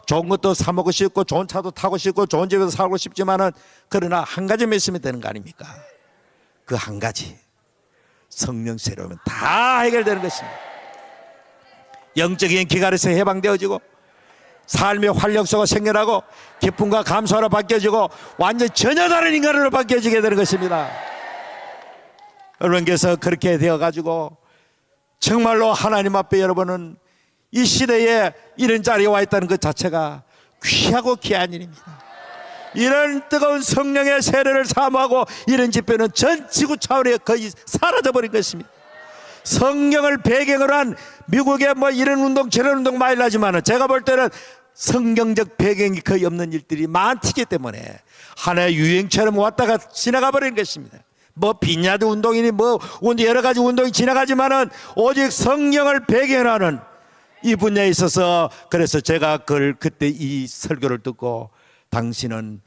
좋은 것도 사 먹고 싶고 좋은 차도 타고 싶고 좋은 집에서 살고 싶지만은, 그러나 한 가지만 있으면 되는 거 아닙니까? 그 한 가지, 성령 세례면 다 해결되는 것입니다. 영적인 기갈에서 해방되어지고 삶의 활력소가 생겨나고 기쁨과 감사로 바뀌어지고 완전 전혀 다른 인간으로 바뀌어지게 되는 것입니다. 여러분께서 그렇게 되어가지고 정말로 하나님 앞에 여러분은 이 시대에 이런 자리에 와 있다는 것 자체가 귀하고 귀한 일입니다. 이런 뜨거운 성령의 세례를 사모하고 이런 집회는 전 지구 차원에 거의 사라져버린 것입니다. 성경을 배경으로 한 미국의 이런 운동 저런 운동 많이 나지만 제가 볼 때는 성경적 배경이 거의 없는 일들이 많기 때문에 하나의 유행처럼 왔다가 지나가 버리는 것입니다. 빈야드 운동이니 여러 가지 운동이 지나가지만은 오직 성경을 배경으로 하는 이 분야에 있어서, 그래서 제가 그때 이 설교를 듣고, 당신은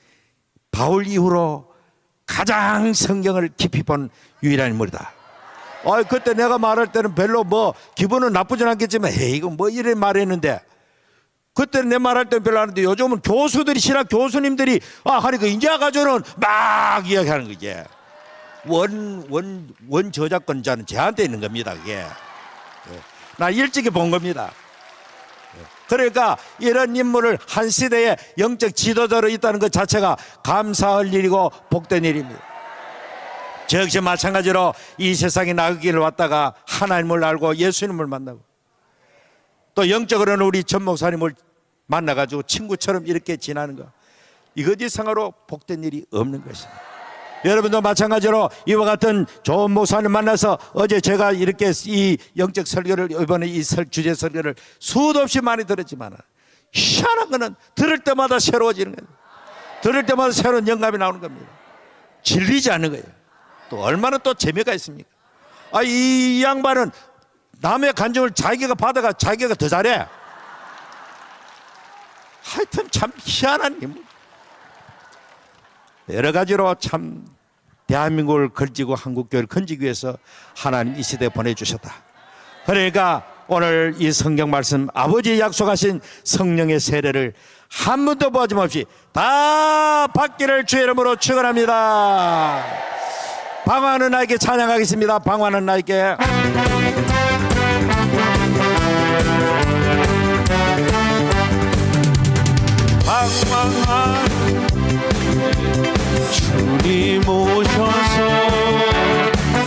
바울 이후로 가장 성경을 깊이 본 유일한 인물이다. 그때 내가 말할 때는 별로 기분은 나쁘진 않겠지만 이거 이런 말했는데, 그때는 내 말할 때는 별로 안 했는데 요즘은 교수들이, 신학 교수님들이 하니까 이제 가지고는 막 이야기하는 거지. 원 저작권자는 저한테 있는 겁니다. 그게 나 일찍이 본 겁니다. 그러니까 이런 인물을 한 시대에 영적 지도자로 있다는 것 자체가 감사할 일이고 복된 일입니다. 저 역시 마찬가지로 이 세상에 나가기를 왔다가 하나님을 알고 예수님을 만나고 또 영적으로는 우리 전 목사님을 만나가지고 친구처럼 이렇게 지나는 거, 이것 이상으로 복된 일이 없는 것입니다. 여러분도 마찬가지로 이와 같은 좋은 목사님 만나서, 어제 제가 이렇게 이 영적 설교를, 이번에 이 주제 설교를 수도 없이 많이 들었지만 희한한 거는 들을 때마다 새로워지는 거예요. 들을 때마다 새로운 영감이 나오는 겁니다. 질리지 않는 거예요. 또 얼마나 또 재미가 있습니까? 이 양반은 남의 간증을 자기가 받아가 자기가 더 잘해. 하여튼 참 희한한 인물. 여러 가지로 참 대한민국을 건지고 한국교회를 건지기 위해서 하나님 이 시대에 보내주셨다. 그러니까 오늘 이 성경 말씀, 아버지 약속하신 성령의 세례를 한 번도 빠짐없이 다 받기를 주의 이름으로 축원합니다. 방황하는 나에게 찬양하겠습니다. 방황하는 나에게. 방황한 주님 오셔서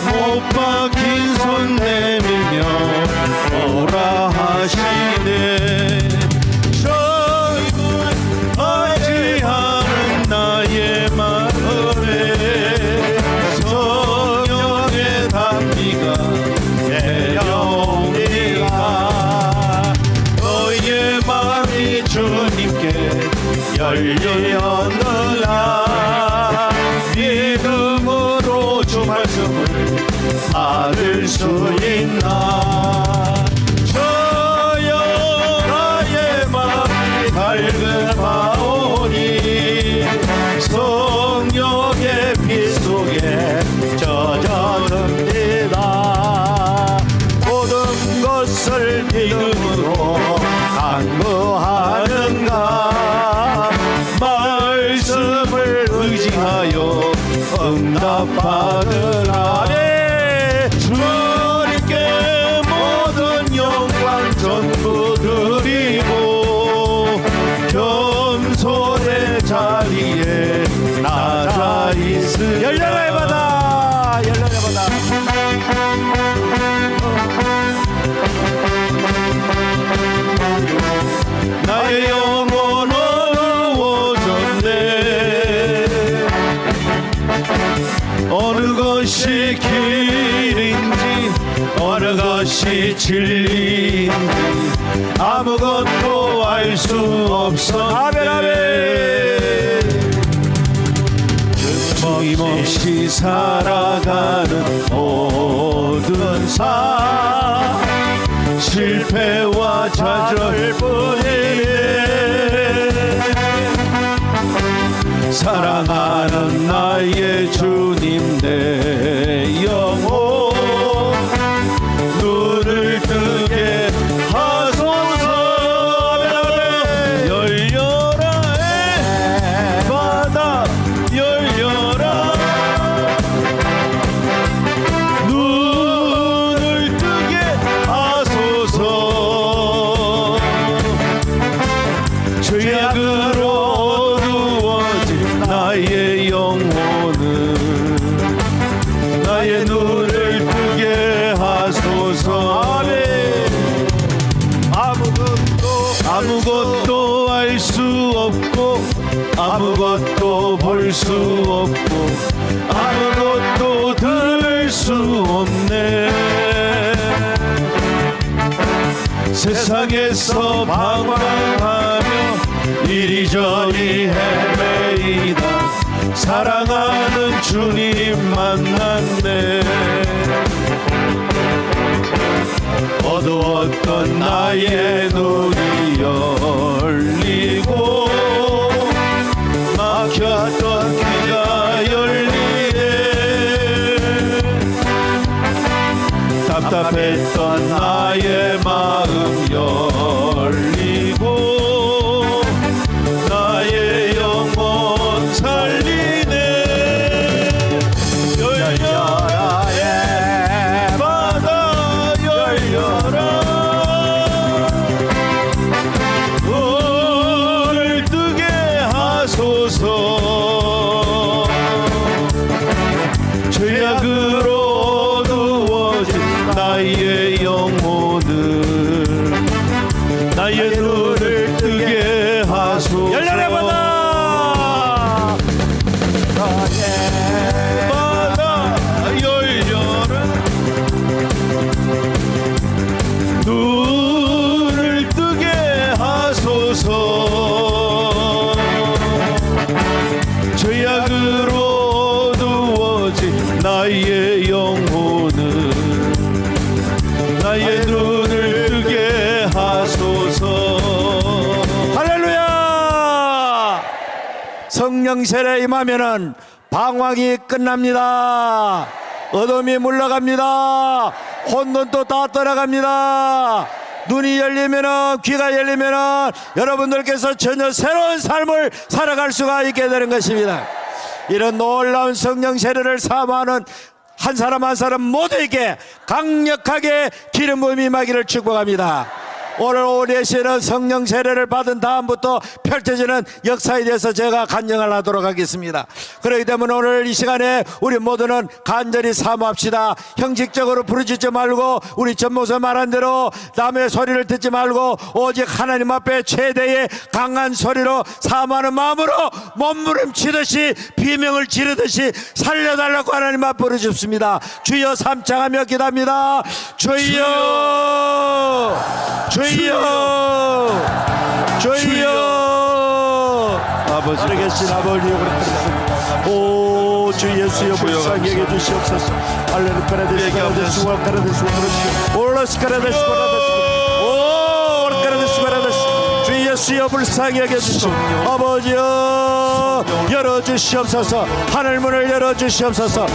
못 박힌 손 내밀며 오라 하시네. 저희는 어찌하는 나의 마음에 성령의 단비가 내려옵니다. 너의 마음이 주님께 열리었느냐. 믿음으로 주 말씀을 받을 수 있나. 저여 나의 마음이 밝음하오니 성령의 빛 속에 젖어듭니다. 모든 것을 믿음으로 간구하는가. 말씀을 의지하여 응답받으라. 주님께 모든 영광 전부 드리고 겸손의 자리에 낮아 있으리. 열려라 바다, 열려라 바다. 나의 영혼은 어느 것이 길인지 어느 것이 진리인지 아무것도 알 수 없었네. 아멘 아멘. 힘없이 살아가는 모든 삶 실패와 좌절뿐이네. 사랑하는 나의 주님 내 영혼 눈을 뜨게 하소서. 열려라 바다 열려라 눈을 뜨게 하소서. 죄악으로 어두워진 나의 영혼을 나의 눈을 뜨게 하소서. 아무것도 알 수 없고 아무것도 볼 수 없고 아무것도 들을 수 없네. 세상에서 방황하며 이리저리 헤매이다 사랑하는 주님 만났네. 어두웠던 나의 눈이 열리고 막혔던 귀가 열리네. 답답했던 나의 마음 열리고 나의 영혼 살리네. 열려라 바다 열려라 눈을 뜨게 하소서. 죄악으로 어두워진 나의 영혼을 나의 눈을 뜨게 하소서. 열려라 바다 바다 열려라 눈을 뜨게 하소서. 죄악으로 어두워진 나의 영혼을 나의 눈을 뜨게 하소서. 할렐루야. 성령 세례 임하면은 방황이 끝납니다. 어둠이 물러갑니다. 혼돈도 다 떠나갑니다. 눈이 열리면은 귀가 열리면은 여러분들께서 전혀 새로운 삶을 살아갈 수가 있게 되는 것입니다. 이런 놀라운 성령 세례를 사모하는 한 사람 한 사람 모두에게 강력하게 기름 부음이 임하기를 축복합니다. 오늘 오후 4시에는 성령 세례를 받은 다음부터 펼쳐지는 역사에 대해서 제가 간증을 하도록 하겠습니다. 그렇기 때문에 오늘 이 시간에 우리 모두는 간절히 사모합시다. 형식적으로 부르짖지 말고 우리 전목사 말한 대로 남의 소리를 듣지 말고 오직 하나님 앞에 최대의 강한 소리로 사모하는 마음으로 몸부림치듯이 비명을 지르듯이 살려달라고 하나님 앞에 부르짖습니다. 주여 삼창하며 기도합니다. 주여 주여 주여 아버지 살아계신 아버지여 오 주 예수여 불쌍히 여겨 주시옵소서. 할렐루야 카라데스 카라데스 올라스 카라데스 오 카라데스 주 예수여 불쌍히 여겨 주시옵소서. 아버지여 열어 주시옵소서. 하늘 문을 열어 주시옵소서.